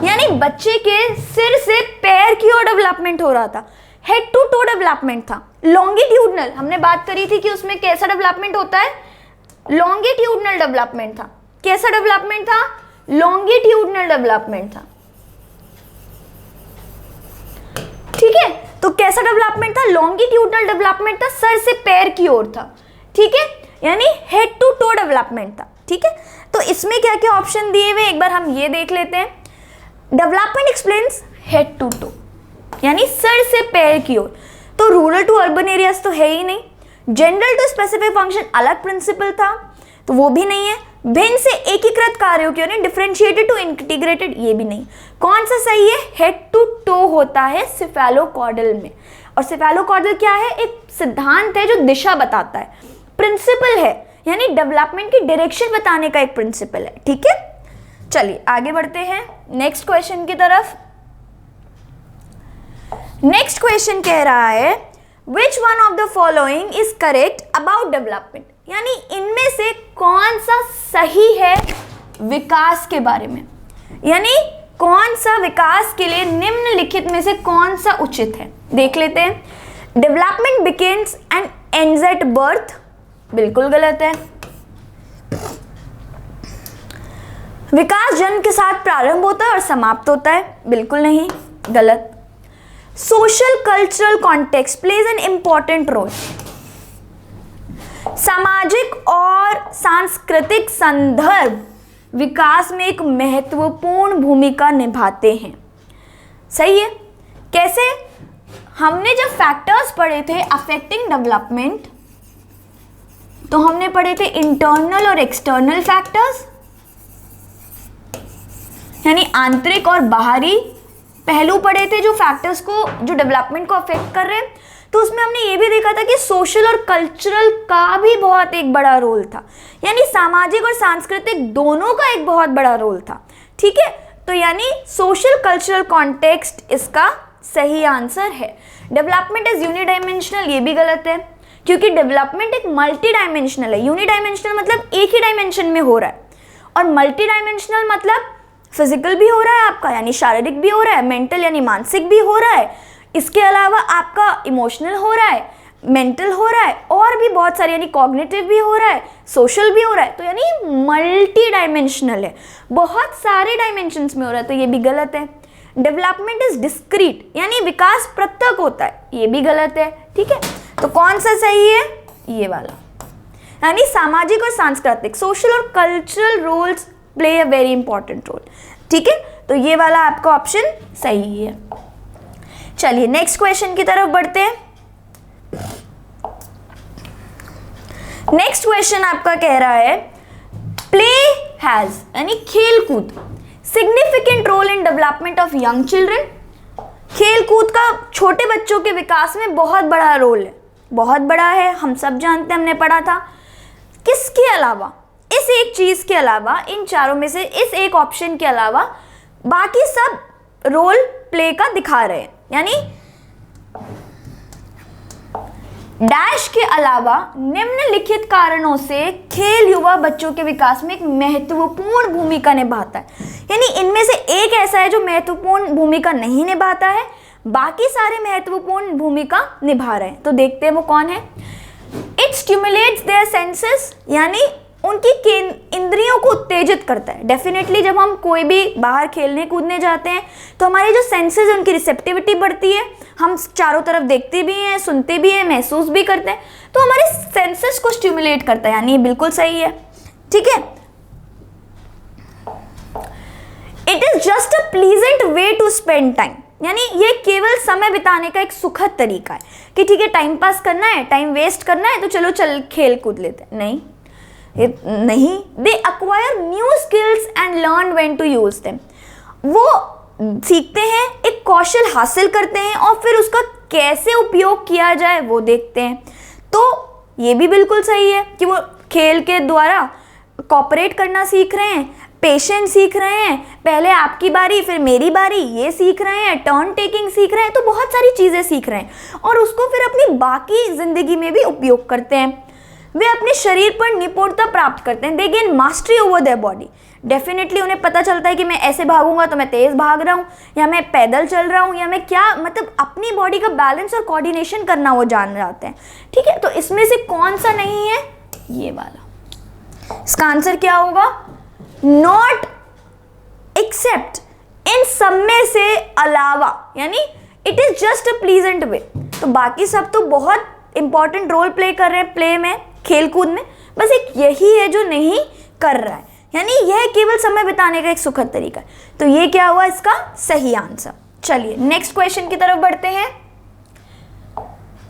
यानी बच्चे के सिर से पैर की ओर डेवलपमेंट हो रहा था, हेड टू टो डेवलपमेंट था। लॉन्गिट्यूडनल हमने बात करी थी कि उसमें कैसा डेवलपमेंट होता है, लॉन्गिट्यूडनल डेवलपमेंट था। कैसा डेवलपमेंट था, लॉन्गिट्यूडनल डेवलपमेंट था। ठीक है, तो कैसा डेवलपमेंट था, लॉन्गिट्यूडनल डेवलपमेंट था, सर से पैर की ओर था। ठीक है, यानी हेड टू टो डेवलपमेंट था। ठीक है, तो इसमें क्या क्या ऑप्शन दिए हुए एक बार हम ये देख लेते हैं। Development explains head to toe, यानी सर से पैर की ओर, तो रूरल टू अर्बन एरियाज तो है ही नहीं। जनरल टू स्पेसिफिक फंक्शन अलग प्रिंसिपल था, तो वो भी नहीं है। भिन्न से एकीकृत कार्यों की, यानी डिफरेंशिएटेड टू इंटीग्रेटेड, ये भी नहीं। कौन सा सही है, हेड टू टो होता है सिफेलोकॉर्डल में। और सिफेलोकॉर्डल क्या है, एक सिद्धांत है जो दिशा बताता है, प्रिंसिपल है, यानी डेवलपमेंट की डायरेक्शन बताने का एक प्रिंसिपल है। ठीक है, चलिए आगे बढ़ते हैं नेक्स्ट क्वेश्चन की तरफ। नेक्स्ट क्वेश्चन कह रहा है which one of the following is correct about development, यानी इनमें से कौन सा सही है विकास के बारे में, यानी कौन सा विकास के लिए निम्नलिखित में से कौन सा उचित है। देख लेते हैं। Development begins and ends at birth, बिल्कुल गलत है। विकास जन्म के साथ प्रारंभ होता है और समाप्त होता है, बिल्कुल नहीं, गलत। Social cultural context plays an important role, सामाजिक और सांस्कृतिक संदर्भ विकास में एक महत्वपूर्ण भूमिका निभाते हैं। सही है। कैसे, हमने जब फैक्टर्स पढ़े थे अफेक्टिंग डेवलपमेंट, तो हमने पढ़े थे इंटरनल और एक्सटर्नल फैक्टर्स, यानी आंतरिक और बाहरी पहलू पढ़े थे जो फैक्टर्स को, जो डेवलपमेंट को अफेक्ट कर रहे हैं। तो उसमें हमने ये भी देखा था कि सोशल और कल्चरल का भी बहुत एक बड़ा रोल था, यानी सामाजिक और सांस्कृतिक दोनों का एक बहुत बड़ा रोल था। ठीक है, तो यानी सोशल कल्चरल कॉन्टेक्स्ट इसका सही आंसर है। डेवलपमेंट इज यूनिडायमेंशनल, ये भी गलत है, क्योंकि डेवलपमेंट एक मल्टी डायमेंशनल है। यूनिडायमेंशनल मतलब एक ही डायमेंशन में हो रहा है, और मल्टी डायमेंशनल मतलब फिजिकल भी हो रहा है आपका, यानी शारीरिक भी हो रहा है, मेंटल यानी मानसिक भी हो रहा है, इसके अलावा आपका इमोशनल हो रहा है, मेंटल हो रहा है, और भी बहुत सारे, यानी कॉग्निटिव भी हो रहा है, सोशल भी हो रहा है, तो यानी मल्टी डायमेंशनल है, बहुत सारे डायमेंशंस में हो रहा है, तो ये भी गलत है। डेवलपमेंट इज डिस्क्रीट यानी विकास पृथक होता है, ये भी गलत है। ठीक है, तो कौन सा सही है? ये वाला, यानी सामाजिक और सांस्कृतिक, सोशल और cultural roles play a very important role. ठीक है, तो ये वाला आपका ऑप्शन सही है। चलिए नेक्स्ट क्वेश्चन की तरफ बढ़ते हैं। नेक्स्ट क्वेश्चन आपका कह रहा है प्ले हैज यानी खेल कूद significant role in development of young children. खेल कूद का छोटे बच्चों के विकास में बहुत बड़ा रोल है, बहुत बड़ा है, हम सब जानते हैं, हमने पढ़ा था। किसके अलावा, इस एक चीज के अलावा, इन चारों में से इस एक ऑप्शन के अलावा बाकी सब रोल प्ले का दिखा रहे हैं, यानी डैश के अलावा निम्नलिखित कारणों से खेल युवा बच्चों के विकास में एक महत्वपूर्ण भूमिका निभाता है। यानी इनमें से एक ऐसा है जो महत्वपूर्ण भूमिका नहीं निभाता है, बाकी सारे महत्वपूर्ण भूमिका निभा रहे हैं। तो देखते हैं वो कौन है। इट स्टिमुलेट्स देयर सेंसेस यानी उनकी इंद्रियों को उत्तेजित करता है। डेफिनेटली जब हम कोई भी बाहर खेलने कूदने जाते हैं तो हमारे जो सेंसेस है उनकी रिसेप्टिविटी बढ़ती है, हम चारों तरफ देखते भी हैं, सुनते भी हैं, महसूस भी करते हैं, तो हमारे सेंसेस को स्टिमुलेट करता है, यानी ये बिल्कुल सही है। ठीक है, it is just a pleasant way to spend time यानी ये केवल समय बिताने का एक सुखद तरीका है कि ठीक है टाइम पास करना है, टाइम वेस्ट करना है तो चलो चल खेल कूद लेते हैं, नहीं। They acquire new skills and learn when to use them. वो सीखते हैं, एक कौशल हासिल करते हैं और फिर उसका कैसे उपयोग किया जाए वो देखते हैं। तो ये भी बिल्कुल सही है कि वो खेल के द्वारा कोऑपरेट करना सीख रहे हैं, पेशेंस सीख रहे हैं, पहले आपकी बारी फिर मेरी बारी, ये सीख रहे हैं, टर्न टेकिंग सीख रहे हैं, तो बहुत सारी चीज़ें सीख रहे हैं और उसको फिर अपनी बाकी ज़िंदगी में भी उपयोग करते हैं। वे अपने शरीर पर निपुणता प्राप्त करते हैं, दे gain mastery over their body. Definitely उन्हें पता चलता है कि मैं ऐसे भागूंगा तो मैं तेज़ भाग रहा हूँ, या मैं पैदल चल रहा हूँ, या मैं क्या, मतलब अपनी बॉडी का बैलेंस और कोऑर्डिनेशन करना वो जान जाते हैं। ठीक है, तो इसमें से कौन सा नहीं है? ये वाला। इसका आंसर क्या होगा? नॉट एक्सेप्ट, इन सब में से अलावा, यानी it is just a pleasant way. तो बाकी सब तो बहुत इंपॉर्टेंट रोल प्ले कर रहे हैं प्ले में, खेल कूद में, बस एक यही है जो नहीं कर रहा है, यानी यह केवल समय बिताने का एक सुखद तरीका है। तो ये क्या हुआ इसका सही आंसर। चलिए नेक्स्ट क्वेश्चन की तरफ बढ़ते हैं।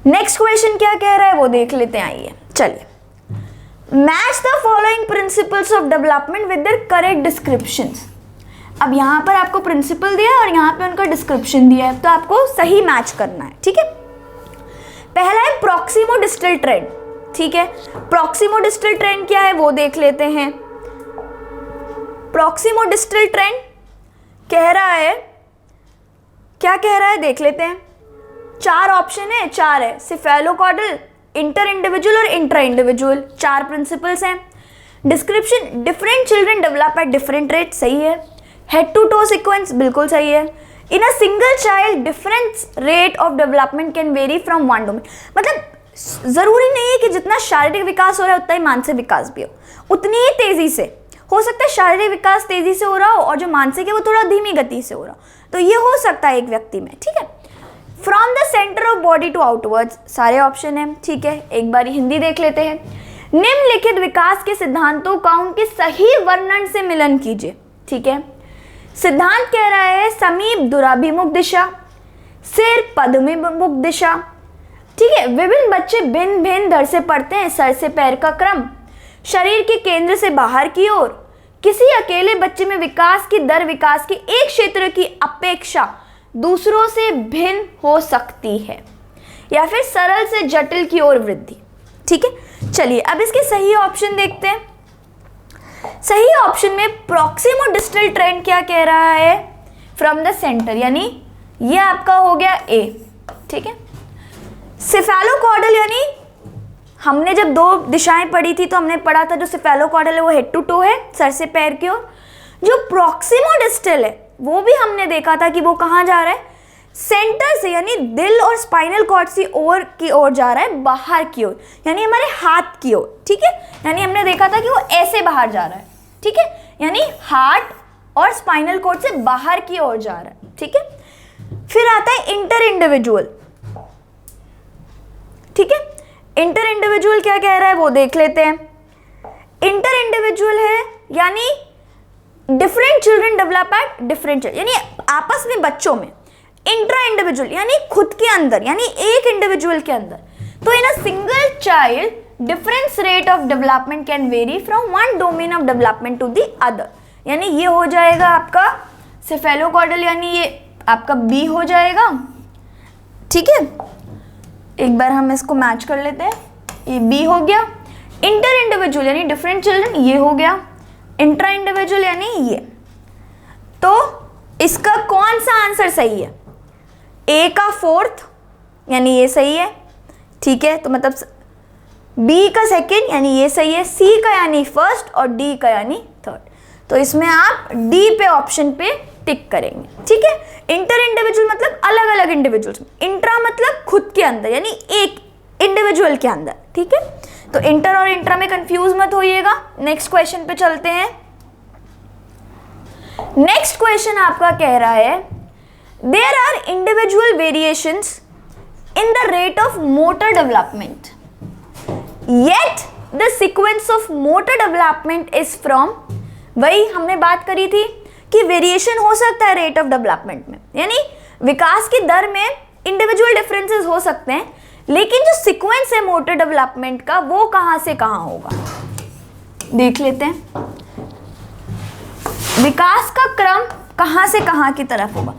नेक्स्ट क्वेश्चन क्या कह रहा है वो देख लेते हैं, आइए। चलिए, match the following principles of development with their correct descriptions. अब यहाँ पर आपको प्रिंसिपल दिया है और यहाँ पे उनका डिस्क्रिप्शन दिया है, तो आपको सही मैच करना है। ठीक है, पहला है प्रॉक्सिमो डिस्टल ट्रेंड। ठीक है, प्रॉक्सिमो डिस्टल ट्रेंड क्या है वो देख लेते हैं। प्रॉक्सिमो डिस्टल ट्रेंड कह रहा है, क्या कह रहा है देख लेते हैं। 4 ऑप्शन है, 4 है, सिफेलोकॉर्डल, इंटर इंडिविजुअल और इंट्रा इंडिविजुअल, 4 प्रिंसिपल्स हैं। Description, different children develop at different rate, सही है। हेड टू टो सीक्वेंस, बिल्कुल सही है। In a single child difference rate of development can vary from one domain, मतलब जरूरी नहीं है कि जितना शारीरिक विकास हो रहा है उतना ही मानसिक विकास भी हो, उतनी ही तेजी से हो सकता है। शारीरिक विकास तेजी से हो रहा हो और जो मानसिक है वो थोड़ा धीमी गति से हो रहा हो, तो ये हो सकता है एक व्यक्ति में। ठीक है, from the centre of body to outwards, सारे ऑप्शन है। ठीक है, एक बार हिंदी देख लेते हैं। निम्नलिखित विकास के सिद्धांतों का उनके सही वर्णन से मिलन कीजिए। ठीक है, सिद्धांत कह रहा है समीप दुराभिमुख दिशा, सिर पद्मिमुख दिशा। ठीक है, विभिन्न बच्चे भिन्न भिन्न दर से पढ़ते हैं, सर से पैर का क्रम, शरीर के केंद्र से बाहर की ओर। किसी अकेले बच्चे में विकास की दर विकास के एक क्षेत्र की अपेक्षा दूसरों से भिन्न हो सकती है, या फिर सरल से जटिल की ओर वृद्धि। ठीक है, चलिए अब इसके सही ऑप्शन देखते हैं। सही ऑप्शन में प्रॉक्सिमो डिस्टल ट्रेंड क्या कह रहा है? फ्रॉम द सेंटर, यानी ये आपका हो गया ए। ठीक है, सिफेलोकॉर्डल यानी हमने जब 2 दिशाएं पढ़ी थी तो हमने पढ़ा था जो सिफेलोकॉर्डल है वो हेड टू टो है, सर से पैर की ओर। जो प्रॉक्सिमो डिस्टल है वो भी हमने देखा था कि वो कहाँ जा रहा है, सेंटर से, यानी दिल और स्पाइनल कॉर्ड की ओर जा रहा है, बाहर की ओर, यानी हमारे हाथ की ओर। ठीक है, यानी हमने देखा था कि वो ऐसे बाहर जा रहा है। ठीक है, यानी हार्ट और स्पाइनल कॉर्ड से बाहर की ओर जा रहा है। ठीक है। फिर आता है इंटर इंडिविजुअल, ठीक है। इंटर इंडिविजुअल क्या कह रहा है वो देख लेते हैं। इंटर इंडिविजुअल है यानी different children develop at different, यानी आपस में बच्चों में। इंट्रा इंडिविजुअल यानी खुद के अंदर, यानी एक इंडिविजुअल के अंदर। तो in a single child difference rate of development can vary from one domain of development to the other, यानी ये हो जाएगा आपका सेफेलोकॉर्डल, यानी ये आपका बी हो जाएगा, ठीक है। एक बार हम इसको मैच कर लेते हैं, ये बी हो गया। इंटर इंडिविजुअल यानी डिफरेंट चिल्ड्रन, ये हो गया। इंट्रा इंडिविजुअल यानी ये। तो इसका कौन सा आंसर सही है? ए का फोर्थ यानी ये सही है, ठीक है। तो मतलब बी का सेकेंड यानी ये सही है, सी का यानी फर्स्ट और डी का यानी थर्ड। तो इसमें आप डी पे ऑप्शन पे टिक करेंगे, ठीक है। इंटर इंडिविजुअल मतलब अलग अलग इंडिविजुअल्स, इंट्रा मतलब खुद के अंदर यानी एक इंडिविजुअल के अंदर, ठीक है। तो इंटर और इंट्रा में कंफ्यूज मत होइएगा। नेक्स्ट क्वेश्चन पे चलते हैं। नेक्स्ट क्वेश्चन आपका कह रहा है there are individual variations in the rate of motor development yet the sequence of motor development is from, वही हमने बात करी थी कि वेरिएशन हो सकता है रेट ऑफ डेवलपमेंट में, यानी विकास की दर में इंडिविजुअल डिफरेंसेस हो सकते हैं, लेकिन जो सीक्वेंस है मोटर डेवलपमेंट का वो कहां से कहां होगा देख लेते हैं। विकास का क्रम कहां से कहां की तरफ होगा।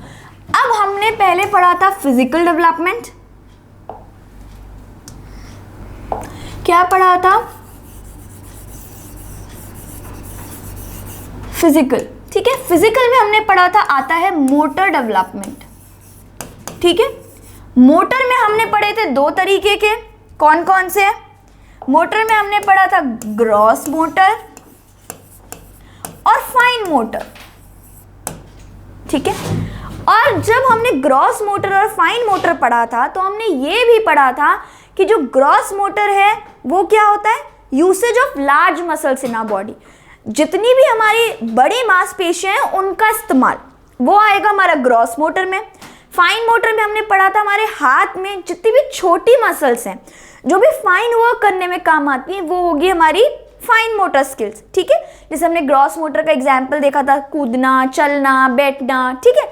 अब हमने पहले पढ़ा था फिजिकल डेवलपमेंट, क्या पढ़ा था? फिजिकल, ठीक है। फिजिकल में हमने पढ़ा था आता है मोटर डेवलपमेंट, ठीक है। मोटर में हमने पढ़े थे दो तरीके के, कौन कौन से? मोटर में हमने पढ़ा था ग्रॉस मोटर और फाइन मोटर, ठीक है। और जब हमने ग्रॉस मोटर और फाइन मोटर पढ़ा था तो हमने ये भी पढ़ा था कि जो ग्रॉस मोटर है वो क्या होता है? Usage of large muscles in our body, जितनी भी हमारी बड़ी मांसपेशियां हैं उनका इस्तेमाल, वो आएगा हमारा ग्रॉस मोटर में। फाइन मोटर में हमने पढ़ा था हमारे हाथ में जितनी भी छोटी मसल्स हैं जो भी फाइन वर्क करने में काम आती हैं, वो होगी हमारी फाइन मोटर स्किल्स, ठीक है। जैसे हमने ग्रॉस मोटर का एग्जाम्पल देखा था, कूदना, चलना, बैठना, ठीक है।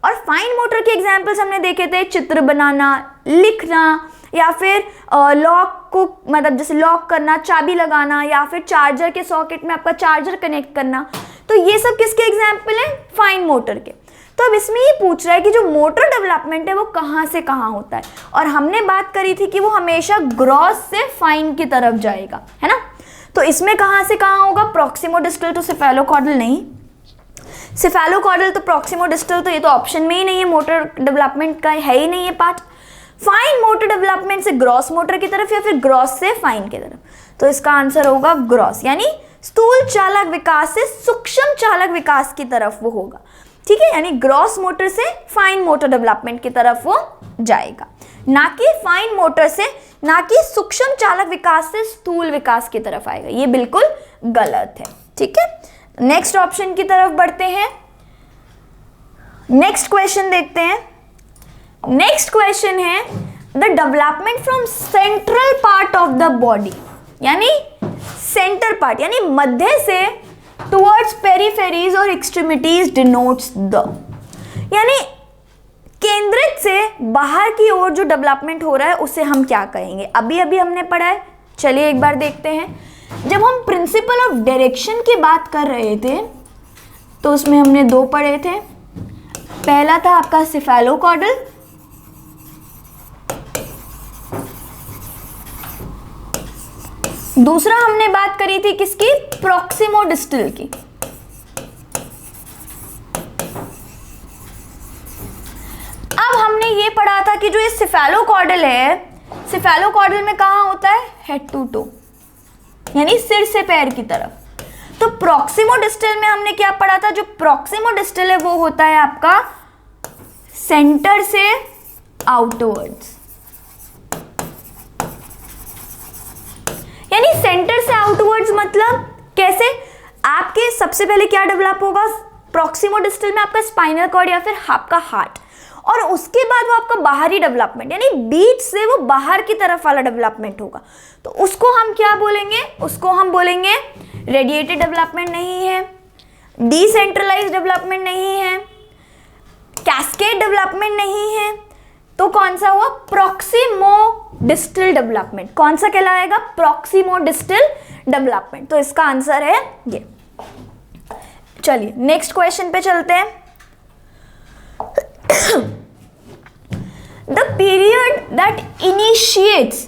और फाइन मोटर के एग्जाम्पल्स हमने देखे थे चित्र बनाना, लिखना, या फिर लॉक को मतलब जैसे लॉक करना, चाबी लगाना, या फिर चार्जर के सॉकेट में आपका चार्जर कनेक्ट करना। तो ये सब किसके एग्जाम्पल हैं? फाइन मोटर के। तो अब इसमें ये पूछ रहा है कि जो मोटर डेवलपमेंट है वो कहाँ से कहाँ होता है, और हमने बात करी थी कि वो हमेशा ग्रॉस से फाइन की तरफ जाएगा, है ना। तो इसमें कहाँ से कहाँ होगा? प्रॉक्सिमोडिस्टल टू सेफेलोकॉर्डल नहीं, सेफेलोकॉर्डल तो प्रॉक्सिमोडिस्टल तो ये तो ऑप्शन में ही नहीं है, मोटर डेवलपमेंट का है ही नहीं है पार्ट। फाइन मोटर डेवलपमेंट से ग्रॉस मोटर की तरफ या फिर ग्रॉस से फाइन की तरफ, तो इसका आंसर होगा ग्रॉस, यानी स्थूल चालक विकास से सूक्ष्म चालक विकास की तरफ वो होगा, ठीक है। यानी ग्रॉस मोटर से फाइन मोटर डेवलपमेंट की तरफ वो जाएगा, ना कि फाइन मोटर से, ना कि सूक्ष्म चालक विकास से स्थूल विकास की तरफ आएगा। ये बिल्कुल गलत है, ठीक है। नेक्स्ट ऑप्शन की तरफ बढ़ते हैं। नेक्स्ट क्वेश्चन देखते हैं। नेक्स्ट क्वेश्चन है the development from central part of the body, यानी सेंटर पार्ट यानी मध्य से टुवर्ड्स पेरिफेरीज और एक्सट्रीमिटीज डिनोट्स द, यानी केंद्रित से बाहर की ओर जो डेवलपमेंट हो रहा है उसे हम क्या कहेंगे? अभी अभी हमने पढ़ा है, चलिए एक बार देखते हैं। जब हम प्रिंसिपल ऑफ डायरेक्शन की बात कर रहे थे तो उसमें हमने दो पढ़े थे। पहला था आपका सेफेलोकॉर्डल, दूसरा हमने बात करी थी किसकी? प्रॉक्सिमोडिस्टल की। अब हमने ये पढ़ा था कि जो ये सेफेलोकॉर्डल है, सेफेलोकॉर्डल में कहाँ होता है? हेड टू टो, यानी सिर से पैर की तरफ। तो प्रॉक्सिमोडिस्टल में हमने क्या पढ़ा था? जो प्रॉक्सिमोडिस्टल है वो होता है आपका सेंटर से आउटवर्ड्स, यानी सेंटर से आउटवर्ड्स मतलब कैसे? आपके सबसे पहले क्या डेवलप होगा? प्रॉक्सिमोडिस्टल में आपका स्पाइनल कॉर्ड या फिर आपका हार्ट, और उसके बाद वो आपका बाहरी डेवलपमेंट यानी बीच से वो बाहर की तरफ वाला डेवलपमेंट होगा, तो उसको हम क्या बोलेंगे, उसको हम बोलेंगे रेडिएटेड डेवलपमेंट नहीं है, डिसेंट्रलाइज्ड डेवलपमेंट नहीं है, कैस्केड डेवलपमेंट नहीं है, तो कौन सा हुआ, प्रॉक्सिमोडिस्टल डेवलपमेंट। कौन सा कहलाएगा, प्रॉक्सिमोडिस्टल डेवलपमेंट। तो इसका आंसर है ये। चलिए नेक्स्ट क्वेश्चन पे चलते हैं। द पीरियड दैट इनिशिएट्स,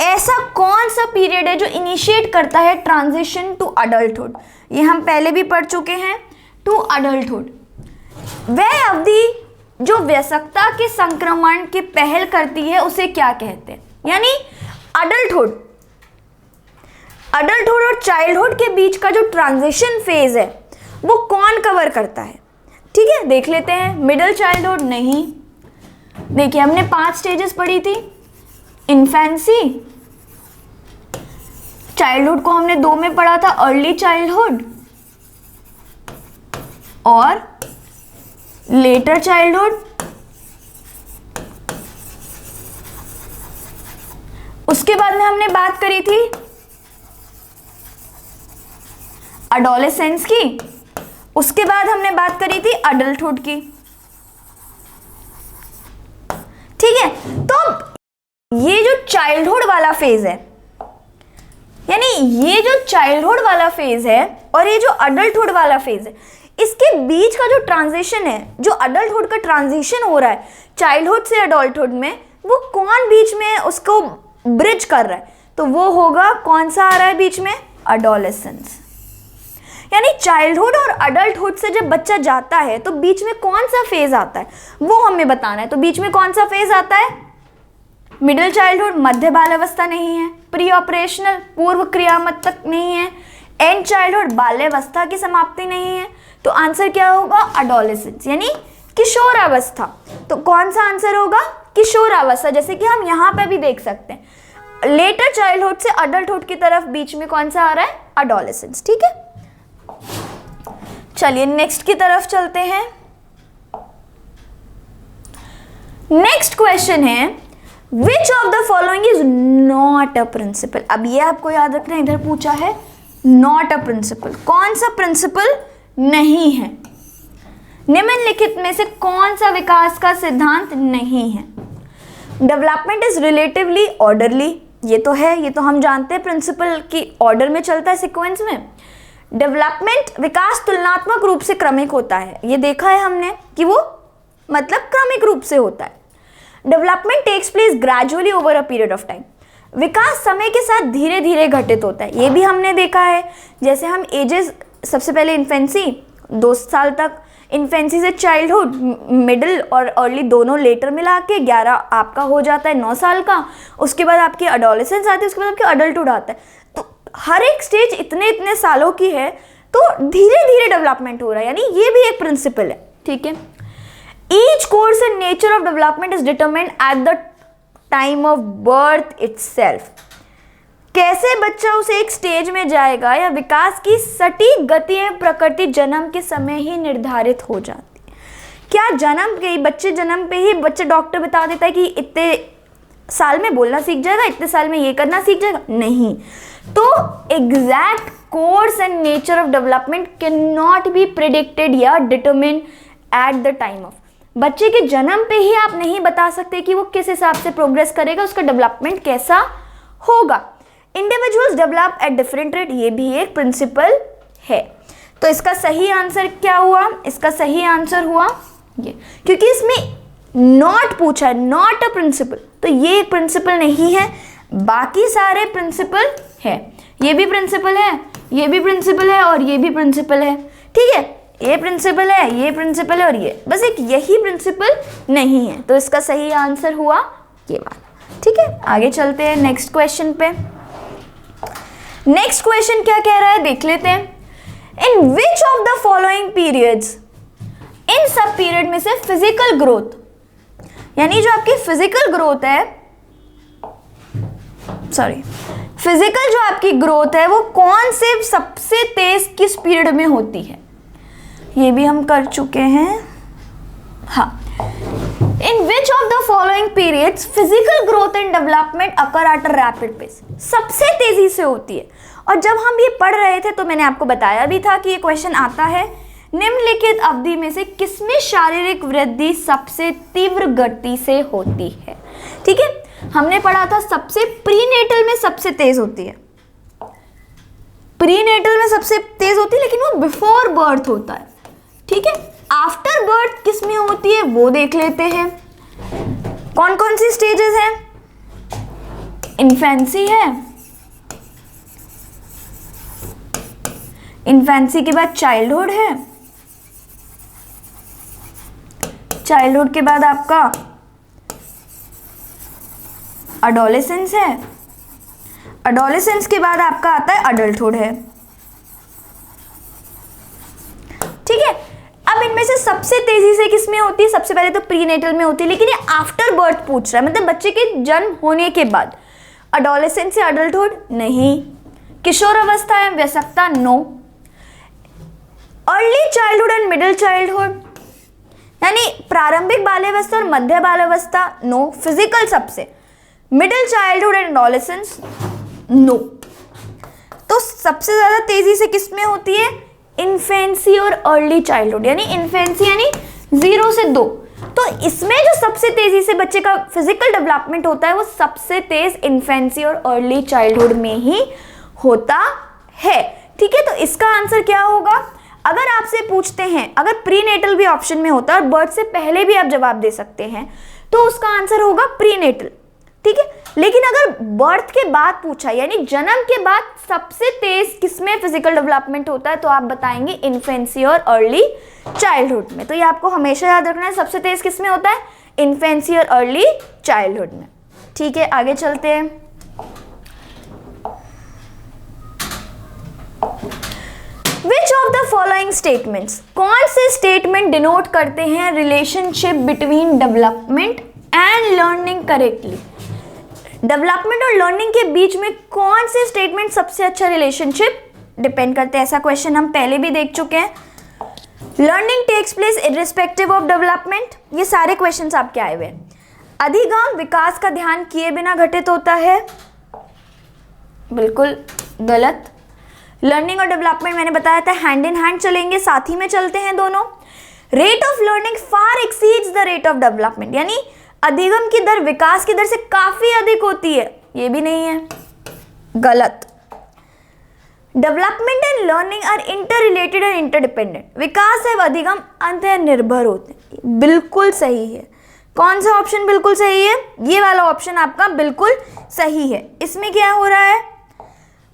ऐसा कौन सा पीरियड है जो इनिशिएट करता है ट्रांजिशन टू अडल्टहुड, ये हम पहले भी पढ़ चुके हैं, टू अडल्टहुड। वह अवधि जो वयस्कता के संक्रमण की पहल करती है उसे क्या कहते हैं, यानी अडल्टहुड और चाइल्डहुड के बीच का जो ट्रांजिशन फेज है वो कौन कवर करता है। ठीक है, देख लेते हैं। मिडिल चाइल्डहुड नहीं, देखिए हमने 5 स्टेजेस पढ़ी थी, इन्फेंसी, चाइल्डहुड को हमने 2 में पढ़ा था, अर्ली चाइल्डहुड और लेटर चाइल्डहुड। उसके बाद में हमने बात करी थी एडोलेसेंस की, उसके बाद हमने बात करी थी अडल्टहुड की। ठीक है, तो ये जो चाइल्डहुड वाला फेज है, यानी ये जो चाइल्डहुड वाला फेज है और ये जो अडल्टहुड वाला फेज है, इसके बीच का जो ट्रांजिशन है, जो अडल्टहुड का ट्रांजिशन हो रहा है चाइल्डहुड से अडल्टहुड में, वो कौन बीच में उसको ब्रिज कर रहा है, तो वो होगा, कौन सा आ रहा है बीच में, एडोलेसेंस। यानी चाइल्डहुड और अडल्टहुड से जब बच्चा जाता है तो बीच में कौन सा फेज आता है वो हमें बताना है। तो बीच में कौन सा फेज आता है, मिडिल चाइल्डहुड, मध्य बाल्यावस्था नहीं है, प्री ऑपरेशनल, पूर्व क्रियामत तक नहीं है, एंड चाइल्डहुड, बाल्यावस्था की समाप्ति नहीं है। तो आंसर क्या होगा, एडोलेसेंस यानी किशोरावस्था। तो कौन सा आंसर होगा, किशोरावस्था। जैसे कि हम यहाँ पे भी देख सकते हैं, लेटर चाइल्डहुड से अडल्टहुड की तरफ बीच में कौन सा आ रहा है, एडोलेसेंस। ठीक है, चलिए नेक्स्ट की तरफ चलते हैं। नेक्स्ट क्वेश्चन है, which of the following is not a principle. अब ये आपको याद रखना, इधर पूछा है नॉट अ प्रिंसिपल, कौन सा प्रिंसिपल नहीं है, निम्नलिखित में से कौन सा विकास का सिद्धांत नहीं है। डेवलपमेंट इज रिलेटिवली ऑर्डरली, ये तो है, ये तो हम जानते हैं, प्रिंसिपल की ऑर्डर में चलता है, सीक्वेंस में। डेवलपमेंट, विकास तुलनात्मक रूप से क्रमिक होता है, ये देखा है हमने कि वो मतलब क्रमिक रूप से होता है। Development takes place gradually over a period of time, विकास समय के साथ धीरे धीरे घटित होता है, ये भी हमने देखा है। जैसे हम एजेस, सबसे पहले इन्फेंसी 2 साल तक, इन्फेंसी से चाइल्डहुड, मिडिल और अर्ली दोनों लेटर मिला के 11 आपका हो जाता है 9 साल का। उसके बाद आपकी एडोलेसेंस आती है, उसके बाद आपकी अडल्टहुड आता है। तो हर एक स्टेज इतने सालों की है, तो धीरे धीरे डेवलपमेंट हो रहा है, यानी ये भी एक प्रिंसिपल है। ठीक है, each course and nature of development is determined eight the time of birth itself. कैसे बच्चा उस एक स्टेज में जाएगा या विकास की सटीक गति एवं प्रकृति जन्म के समय ही निर्धारित हो जाती है। क्या जन्म के ही बच्चे डॉक्टर बता देता है कि इतने साल में बोलना सीख जाएगा, इतने साल में ये करना सीख जाएगा, नहीं। तो exact course and nature of development can not be predicted या determine at the time of. बच्चे के जन्म पे ही आप नहीं बता सकते कि वो किस हिसाब से प्रोग्रेस करेगा, उसका डेवलपमेंट कैसा होगा। Individuals develop at different rate, ये भी एक प्रिंसिपल है। तो इसका सही आंसर क्या हुआ, इसका सही आंसर हुआ ये, क्योंकि इसमें नॉट पूछा है, नॉट अ प्रिंसिपल, तो ये एक प्रिंसिपल नहीं है, बाकी सारे प्रिंसिपल है। ये भी प्रिंसिपल है, ये भी प्रिंसिपल है और ये भी प्रिंसिपल है। ठीक है, ये प्रिंसिपल है, ये प्रिंसिपल है और ये, बस एक यही प्रिंसिपल नहीं है। तो इसका सही आंसर हुआ ये वाला। ठीक है, आगे चलते हैं नेक्स्ट क्वेश्चन पे। नेक्स्ट क्वेश्चन क्या कह रहा है देख लेते हैं। In which of the following periods, इन सब पीरियड में से फिजिकल ग्रोथ, यानी जो आपकी फिजिकल ग्रोथ है, फिजिकल जो आपकी ग्रोथ है वो कौन से सबसे तेज किस पीरियड में होती है। ये भी हम कर चुके हैं। हाँ, in which of the following periods physical growth and development occur at a rapid pace, सबसे तेजी से होती है। और जब हम ये पढ़ रहे थे तो मैंने आपको बताया भी था कि ये क्वेश्चन आता है, निम्नलिखित अवधि में से किसमें शारीरिक वृद्धि सबसे तीव्र गति से होती है। ठीक है, हमने पढ़ा था सबसे प्रीनेटल में सबसे तेज होती है, प्रीनेटल में सबसे तेज होती है, लेकिन वो बिफोर बर्थ होता है। ठीक है, आफ्टर बर्थ किस में होती है वो देख लेते हैं। कौन कौन सी स्टेजेस हैं? इन्फेंसी है, इन्फेंसी के बाद चाइल्डहुड है, चाइल्डहुड के बाद आपका अडोलेसेंस है, अडोलेसेंस के बाद आपका आता है अडल्टहुड है। ठीक है, अब इनमें से सबसे तेजी से किस में होती है? सबसे पहले तो प्रीनेटल में होती है, लेकिन ये आफ्टर बर्थ पूछ रहा है, मतलब बच्चे के जन्म होने के बाद। अडोलेसेंस से अडल्टहुड नहीं, किशोर अवस्था है वयस्कता no, early childhood and middle childhood यानी प्रारंभिक बाल्यावस्था और मध्य बाल्यावस्था नो, फिजिकल सबसे, middle childhood and adolescence no. तो सबसे ज्यादा तेजी से किस में होती है? इन्फेंसी और अर्ली चाइल्डहुड, यानी इन्फेंसी यानी 0 से 2। तो इसमें जो सबसे तेजी से बच्चे का फिजिकल डेवलपमेंट होता है वो सबसे तेज इन्फेंसी और अर्ली चाइल्डहुड में ही होता है। ठीक है, तो इसका आंसर क्या होगा? अगर आपसे पूछते हैं, अगर प्रीनेटल भी ऑप्शन में होता है और बर्थ से पहले भी आप जवाब दे सकते हैं, तो उसका आंसर होगा प्रीनेटल। ठीक है, लेकिन अगर बर्थ के बाद पूछा यानी जन्म के बाद सबसे तेज किसमें फिजिकल डेवलपमेंट होता है, तो आप बताएंगे इन्फेंसी और अर्ली चाइल्डहुड में। तो ये आपको हमेशा याद रखना है, सबसे तेज किसमें होता है? इन्फेंसी और अर्ली चाइल्डहुड में। ठीक है, आगे चलते हैं। Which of the following statements, कौन से स्टेटमेंट डिनोट करते हैं relationship between development and learning correctly? Development और लर्निंग के बीच में कौन से स्टेटमेंट सबसे अच्छा रिलेशनशिप डिपेंड करते हैं? ऐसा क्वेश्चन हम पहले भी देख चुके हैं। Learning takes place irrespective of development, ये सारे क्वेश्चंस आपके आए हुए हैं। अधिगम विकास का ध्यान किए बिना घटित होता है, बिल्कुल गलत। लर्निंग और डेवलपमेंट मैंने बताया था हैंड इन हैंड चलेंगे, साथ ही में चलते हैं दोनों। Rate of learning far exceeds the rate of development, यानी अधिगम की दर विकास की दर से काफी अधिक होती है, ये भी नहीं है, गलत। Development and learning are interrelated and interdependent, विकास एवं अधिगम अंतः निर्भर होते हैं, बिल्कुल सही है। कौन सा ऑप्शन बिल्कुल सही है? ये वाला ऑप्शन आपका बिल्कुल सही है। इसमें क्या हो रहा है?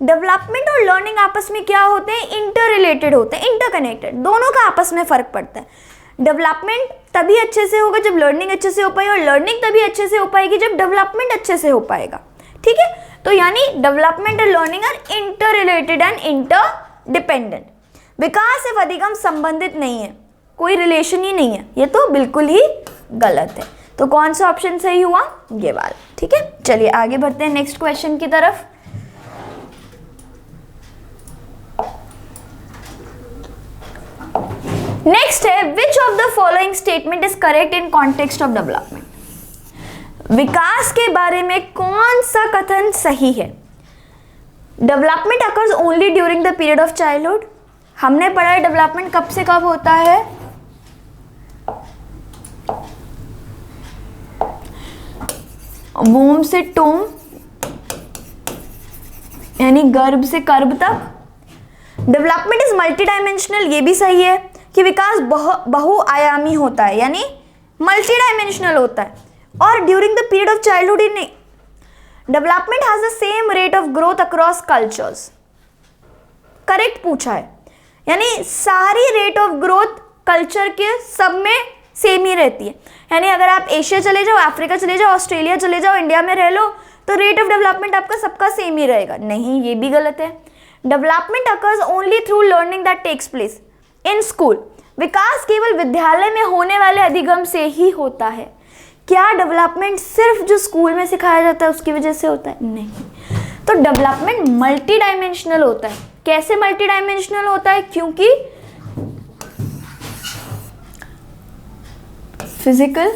डेवलपमेंट और लर्निंग आपस में क्या होते हैं? इंटर रिलेटेड होते हैं, इंटरकनेक्टेड, दोनों का आपस में फर्क पड़ता है। डेवलपमेंट तभी अच्छे से होगा जब लर्निंग अच्छे से हो पाएगी, और लर्निंग तभी अच्छे से हो पाएगी जब डेवलपमेंट अच्छे से हो पाएगा। ठीक है, तो यानी डेवलपमेंट और learning are interrelated and interdependent. विकास एवं अधिगम संबंधित नहीं है, कोई रिलेशन ही नहीं है, ये तो बिल्कुल ही गलत है। तो कौन सा ऑप्शन सही हुआ? ये वाला। ठीक है, चलिए आगे बढ़ते हैं नेक्स्ट क्वेश्चन की तरफ। नेक्स्ट है, which of the following statement is correct in context of development? विकास के बारे में कौन सा कथन सही है? Development occurs only during the period of childhood, हमने पढ़ा है डेवलपमेंट कब से कब होता है? वोम से टोम, यानी गर्भ से कर्भ तक। डेवलपमेंट इज मल्टी डायमेंशनल, ये भी सही है कि विकास बहुआयामी होता है, यानी मल्टी डायमेंशनल होता है, और during the period of childhood ही नहीं। Development has the same rate of growth across cultures, correct पूछा है, यानी सारी रेट ऑफ ग्रोथ कल्चर के सब में सेम ही रहती है। यानी अगर आप एशिया चले जाओ, अफ्रीका चले जाओ, ऑस्ट्रेलिया चले जाओ, इंडिया में रह लो, तो रेट ऑफ डेवलपमेंट आपका सबका सेम ही रहेगा। नहीं, ये भी गलत है। Development occurs only through learning that takes place in school, विकास केवल विद्यालय में होने वाले अधिगम से ही होता है। क्या डेवलपमेंट सिर्फ जो स्कूल में सिखाया जाता है उसकी वजह से होता है? नहीं। तो डेवलपमेंट मल्टी डायमेंशनल होता है। कैसे मल्टी डायमेंशनल होता है? क्योंकि फिजिकल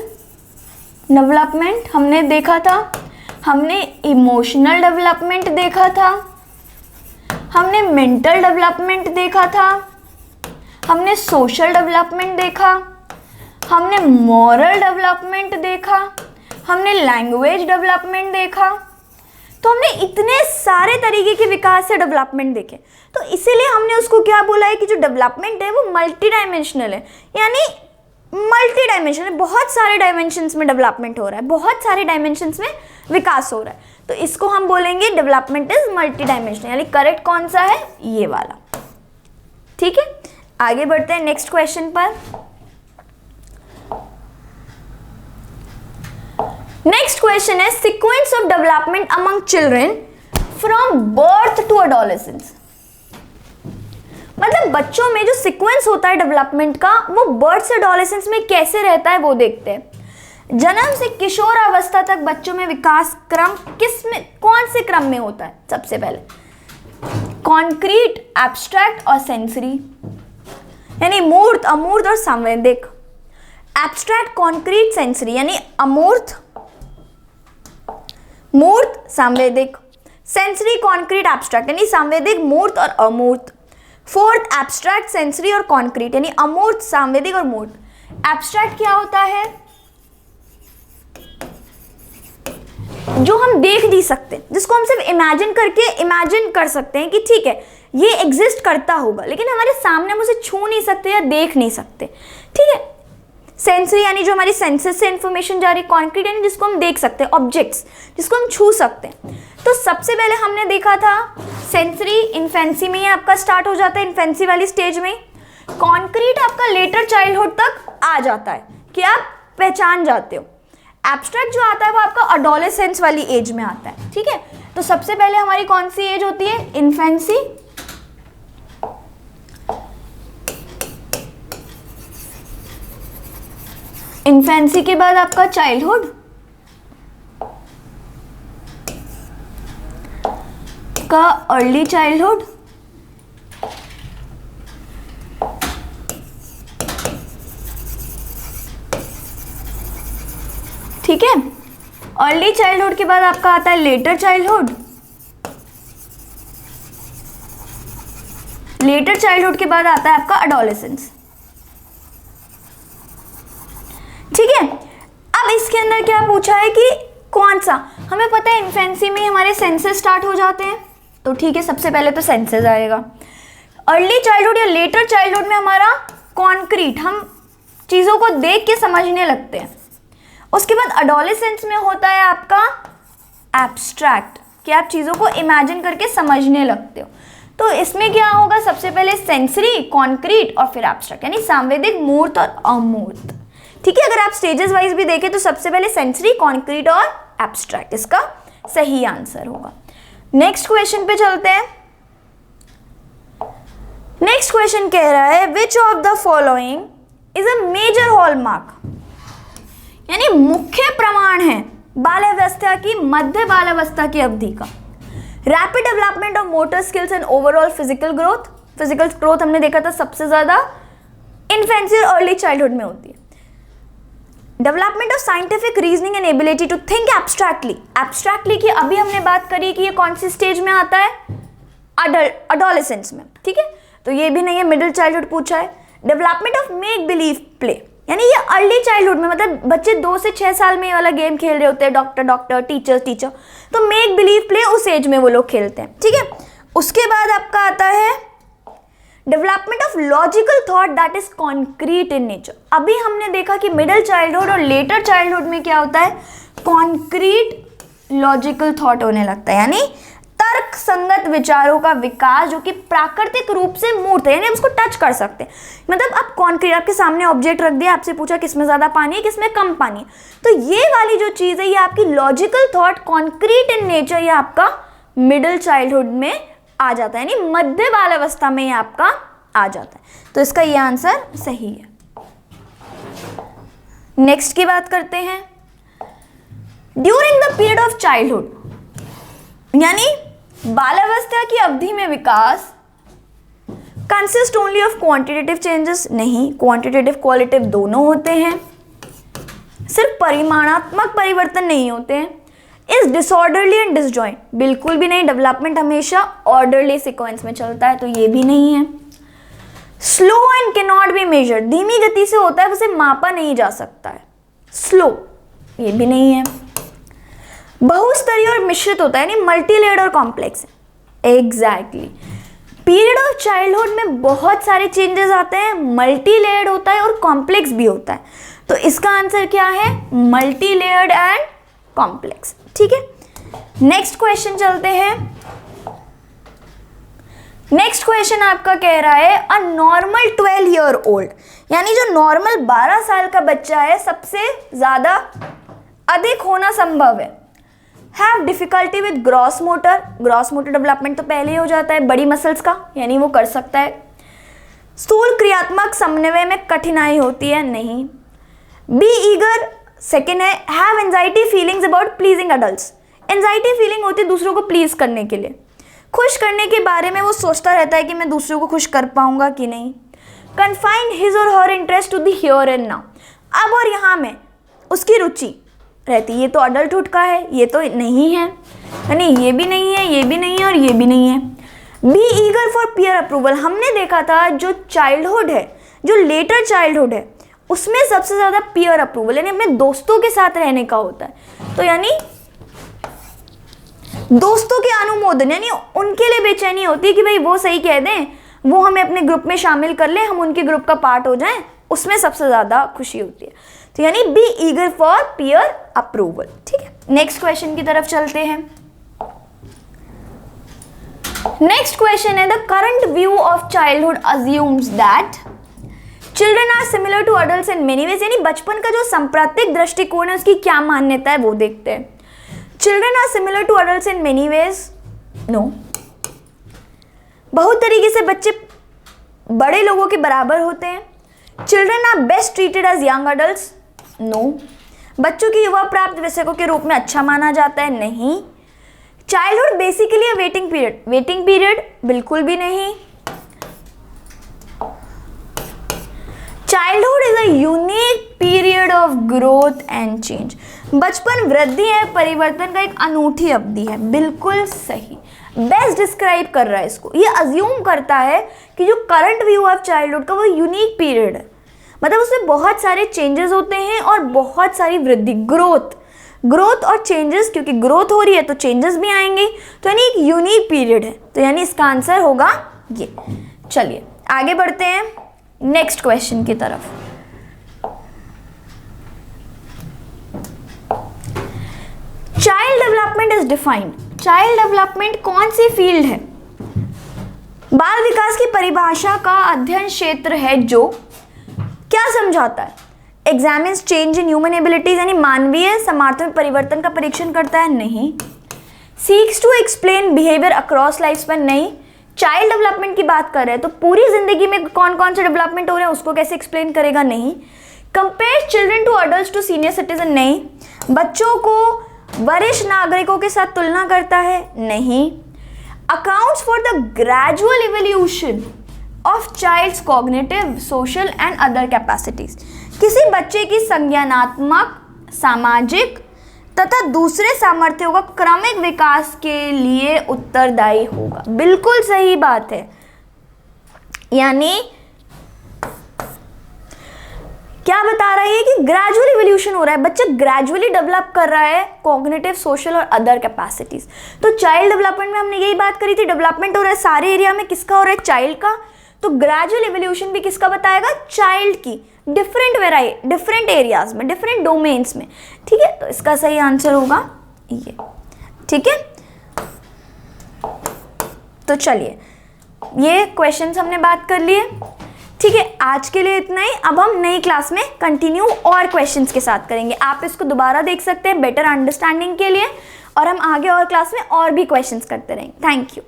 डेवलपमेंट हमने देखा था, हमने इमोशनल डेवलपमेंट देखा था, हमने मेंटल डेवलपमेंट देखा था, हमने सोशल डेवलपमेंट देखा, हमने मॉरल डेवलपमेंट देखा, हमने लैंग्वेज डेवलपमेंट देखा। तो हमने इतने सारे तरीके के विकास से डेवलपमेंट देखे, तो इसीलिए हमने उसको क्या बोला है कि जो डेवलपमेंट है वो मल्टी डायमेंशनल है, यानी मल्टी डायमेंशनल, बहुत सारे डायमेंशंस में डेवलपमेंट हो रहा है, बहुत सारे डायमेंशंस में विकास हो रहा है। तो इसको हम बोलेंगे डेवलपमेंट इज मल्टी डायमेंशनल, यानी करेक्ट कौन सा है, ये वाला। ठीक है, आगे बढ़ते हैं नेक्स्ट क्वेश्चन पर। नेक्स्ट क्वेश्चन है sequence of development among children from birth to adolescence. मतलब बच्चों में जो सीक्वेंस होता है डेवलपमेंट का, वो बर्थ से एडोलेसेंस में कैसे रहता है वो देखते हैं। जन्म से किशोर अवस्था तक बच्चों में विकास क्रम कौन से क्रम में होता है? सबसे पहले कॉन्क्रीट, एब्स्ट्रैक्ट और सेंसरी, यानी मूर्त, अमूर्त और संवेदिक। एब्स्ट्रैक्ट, कॉन्क्रीट, सेंसरी, यानी अमूर्त, मूर्त, संवेदिक। सेंसरी, कॉन्क्रीट, एब्स्ट्रैक्ट, यानी संवेदिक, मूर्त और अमूर्त। फोर्थ, एब्स्ट्रैक्ट, सेंसरी और कॉन्क्रीट, यानी अमूर्त, सांवेदिक और मूर्त। एब्स्ट्रैक्ट क्या होता है? जो हम देख नहीं सकते, जिसको हम सिर्फ इमेजिन कर सकते हैं कि ठीक है ये एग्जिस्ट करता होगा, लेकिन हमारे सामने हम उसे छू नहीं सकते या देख नहीं सकते। ठीक है, सेंसरी यानी जो हमारी सेंसेस से इंफॉर्मेशन जा रही। कॉन्क्रीट यानी जिसको हम देख सकते हैं, ऑब्जेक्ट्स जिसको हम छू सकते हैं। तो सबसे पहले हमने देखा था सेंसरी इन्फेंसी में ही आपका स्टार्ट हो जाता है, इन्फेंसी वाली स्टेज में। कॉन्क्रीट आपका लेटर चाइल्डहुड तक आ जाता है कि आप पहचान जाते हो। एब्स्ट्रैक्ट जो आता है वो आपका एडोलेसेंस वाली एज में आता है। ठीक है, तो सबसे पहले हमारी कौन सी एज होती है? इन्फेंसी। इन्फेंसी के बाद आपका चाइल्डहुड, का अर्ली चाइल्डहुड, ठीक है। अर्ली चाइल्डहुड के बाद आपका आता है लेटर चाइल्डहुड। लेटर चाइल्डहुड के बाद आता है आपका एडोलेसेंस। ठीक है, अब इसके अंदर क्या पूछा है कि कौन सा, हमें पता है इन्फेंसी में हमारे सेंसेस स्टार्ट हो जाते हैं, तो ठीक है सबसे पहले तो सेंसेस आएगा। अर्ली चाइल्डहुड या लेटर चाइल्डहुड में हमारा कॉन्क्रीट, हम चीज़ों को देख के समझने लगते हैं। उसके बाद एडोलेसेंस में होता है आपका एब्स्ट्रैक्ट, कि आप चीज़ों को इमेजिन करके समझने लगते हो। तो इसमें क्या होगा? सबसे पहले सेंसरी, कॉन्क्रीट और फिर एब्स्ट्रैक्ट, यानी सांवेदिक, मूर्त और अमूर्त। ठीक है, अगर आप स्टेजेस वाइज भी देखें तो सबसे पहले सेंसरी, कॉन्क्रीट और एब्स्ट्रैक्ट इसका सही आंसर होगा। नेक्स्ट क्वेश्चन पे चलते हैं। नेक्स्ट क्वेश्चन कह रहा है which of the following is a major hallmark, यानी मुख्य प्रमाण है बाल्यावस्था की, मध्य बाल्यावस्था की अवधि का। Rapid development of motor skills and overall physical growth. Physical growth हमने देखा था सबसे ज्यादा इन्फेंसी और अर्ली चाइल्डहुड में होती है। Development of scientific reasoning and ability to think abstractly. Abstractly की अभी हमने बात करी कि ये कौन सी स्टेज में आता है? एडोलेसेंस में। ठीक है, तो ये भी नहीं है, मिडिल चाइल्डहुड पूछा है। Development of make believe play, यानी ये अर्ली चाइल्डहुड में, मतलब बच्चे 2 से 6 साल में ये वाला गेम खेल रहे होते हैं, डॉक्टर, टीचर, तो मेक बिलीव प्ले उस एज में वो लोग खेलते हैं। ठीक है, उसके बाद आपका आता है development of logical thought that is concrete in nature. अभी हमने देखा कि मिडिल चाइल्डहुड और लेटर चाइल्डहुड में क्या होता है? कॉन्क्रीट लॉजिकल थॉट होने लगता है, यानी तर्क संगत विचारों का विकास जो कि प्राकृतिक रूप से मूर्त है, यानी हम उसको टच कर सकते हैं। मतलब आप कॉन्क्रीट, आपके सामने ऑब्जेक्ट रख दिया, आपसे पूछा किसमें ज़्यादा पानी है, किसमें कम पानी है, तो ये वाली जो चीज़ है ये आपकी logical thought, concrete in nature, ये आपका मिडिल चाइल्डहुड में आ जाता है, यानी मध्य बाल्यावस्था में ये आपका आ जाता है। तो इसका ये आंसर सही है। नेक्स्ट की बात करते हैं। During the period of childhood, यानी बाल्यावस्था की अवधि में विकास consist only of quantitative changes, नहीं, क्वांटिटेटिव क्वालिटेटिव दोनों होते हैं। सिर्फ परिमाणात्मक परिवर्तन नहीं होते हैं। इज डिसऑर्डरली एंड डिसजॉइंट, बिल्कुल भी नहीं। डेवलपमेंट हमेशा ऑर्डरली सीक्वेंस में चलता है, तो ये भी नहीं है। Slow and can not be measured, धीमी गति से होता है, उसे मापा नहीं जा सकता है। स्लो, ये भी नहीं है। बहुस्तरीय और मिश्रित होता है, यानी मल्टी लेयर्ड और कॉम्प्लेक्स है। एग्जैक्टली। पीरियड ऑफ चाइल्डहुड में बहुत सारे चेंजेस आते हैं, मल्टी लेयर्ड होता है और कॉम्प्लेक्स भी होता है। तो इसका आंसर क्या है? Multi layered and complex. ठीक है, नेक्स्ट क्वेश्चन चलते हैं। नेक्स्ट क्वेश्चन आपका कह रहा है अ नॉर्मल 12 ईयर ओल्ड, यानी जो नॉर्मल 12 साल का बच्चा है सबसे ज्यादा अधिक होना संभव है। Have difficulty with gross motor, gross motor development तो पहले ही हो जाता है बड़ी मसल्स का, यानी वो कर सकता है। स्थूल क्रियात्मक समन्वय में कठिनाई होती है, नहीं। बी ईगर, सेकेंड है। Have anxiety feelings about pleasing adults, anxiety feeling होती है दूसरों को प्लीज करने के लिए, खुश करने के बारे में वो सोचता रहता है कि मैं दूसरों को खुश कर पाऊंगा कि नहीं। Confine his or her interest to the here and now, अब और यहाँ में उसकी रुचि रहती है। ये तो अडल्टहुड का है, ये तो नहीं है, यानी ये भी नहीं है, ये भी नहीं है और ये भी नहीं है। Be eager for peer approval, हमने देखा था जो चाइल्डहुड है, जो लेटर चाइल्डहुड है, उसमें सबसे ज्यादा पीयर अप्रूवल यानी अपने दोस्तों के साथ रहने का होता है। तो यानी दोस्तों के अनुमोदन, यानी उनके लिए बेचैनी होती है कि भाई वो सही कह दें, वो हमें अपने ग्रुप में शामिल कर ले, हम उनके ग्रुप का पार्ट हो जाएं, उसमें सबसे ज्यादा खुशी होती है। तो यानी be eager for peer approval. ठीक है, नेक्स्ट क्वेश्चन की तरफ चलते हैं। नेक्स्ट क्वेश्चन है the current view of childhood assumes that children are similar to adults in many ways, यानी बचपन का जो सांप्रदायिक दृष्टिकोण है उसकी क्या मान्यता है वो देखते हैं। Children are similar to adults in many ways, no. बहुत तरीके से बच्चे बड़े लोगों के बराबर होते हैं। Children are best treated as young adults, no. बच्चों की युवा प्राप्त वयस्कों के रूप में अच्छा माना जाता है, नहीं। Childhood basically waiting period, waiting period बिल्कुल भी नहीं। Childhood is a unique period of growth and change, बचपन वृद्धि है परिवर्तन का एक अनूठी अवधि है, बिल्कुल सही। बेस्ट डिस्क्राइब कर रहा है इसको, ये अज्यूम करता है कि जो करंट व्यू ऑफ चाइल्डहुड का वो यूनिक पीरियड है, मतलब उसमें बहुत सारे चेंजेस होते हैं और बहुत सारी वृद्धि, ग्रोथ और चेंजेस, क्योंकि ग्रोथ हो रही है तो चेंजेस भी आएंगे, तो यानी एक यूनिक पीरियड है। तो यानी इसका आंसर होगा ये। चलिए आगे बढ़ते हैं नेक्स्ट क्वेश्चन की तरफ। Child development is defined, child development कौन सी फील्ड है? बाल विकास की परिभाषा का अध्ययन क्षेत्र है जो क्या समझाता है? Examines change in human abilities, यानी मानवीय सामर्थ्य में परिवर्तन का परीक्षण करता है, नहीं। Seeks to explain behaviour across life span, नहीं। चाइल्ड डेवलपमेंट की बात कर रहे हैं तो पूरी जिंदगी में कौन कौन से डेवलपमेंट हो रहे हैं उसको कैसे एक्सप्लेन करेगा, नहीं। Compare children to adults to senior citizen, नहीं। बच्चों को वरिष्ठ नागरिकों के साथ तुलना करता है, नहीं। Accounts for the gradual evolution of child's cognitive, social and other capacities, किसी बच्चे की संज्ञानात्मक, सामाजिक तथा दूसरे सामर्थ्यों का क्रमिक विकास के लिए उत्तरदायी होगा, बिल्कुल सही बात है। यानी क्या बता रहा है कि ग्रेजुअल इवोल्यूशन हो रहा है, बच्चा ग्रेजुअली डेवलप कर रहा है कॉग्निटिव, सोशल और अदर कैपेसिटीज। तो चाइल्ड डेवलपमेंट में हमने यही बात करी थी, डेवलपमेंट हो रहा है सारे एरिया में, किसका हो रहा है? चाइल्ड का। तो ग्रेजुअल इवोल्यूशन भी किसका बताएगा? चाइल्ड की, डिफरेंट एरियाज में, डिफरेंट डोमेन्स में। ठीक है, तो इसका सही आंसर होगा ये। ठीक है, तो चलिए ये क्वेश्चंस हमने बात कर लिए। ठीक है, आज के लिए इतना ही। अब हम नई क्लास में कंटिन्यू और क्वेश्चंस के साथ करेंगे। आप इसको दोबारा देख सकते हैं बेटर अंडरस्टैंडिंग के लिए, और हम आगे और क्लास में और भी क्वेश्चंस करते रहेंगे। Thank you.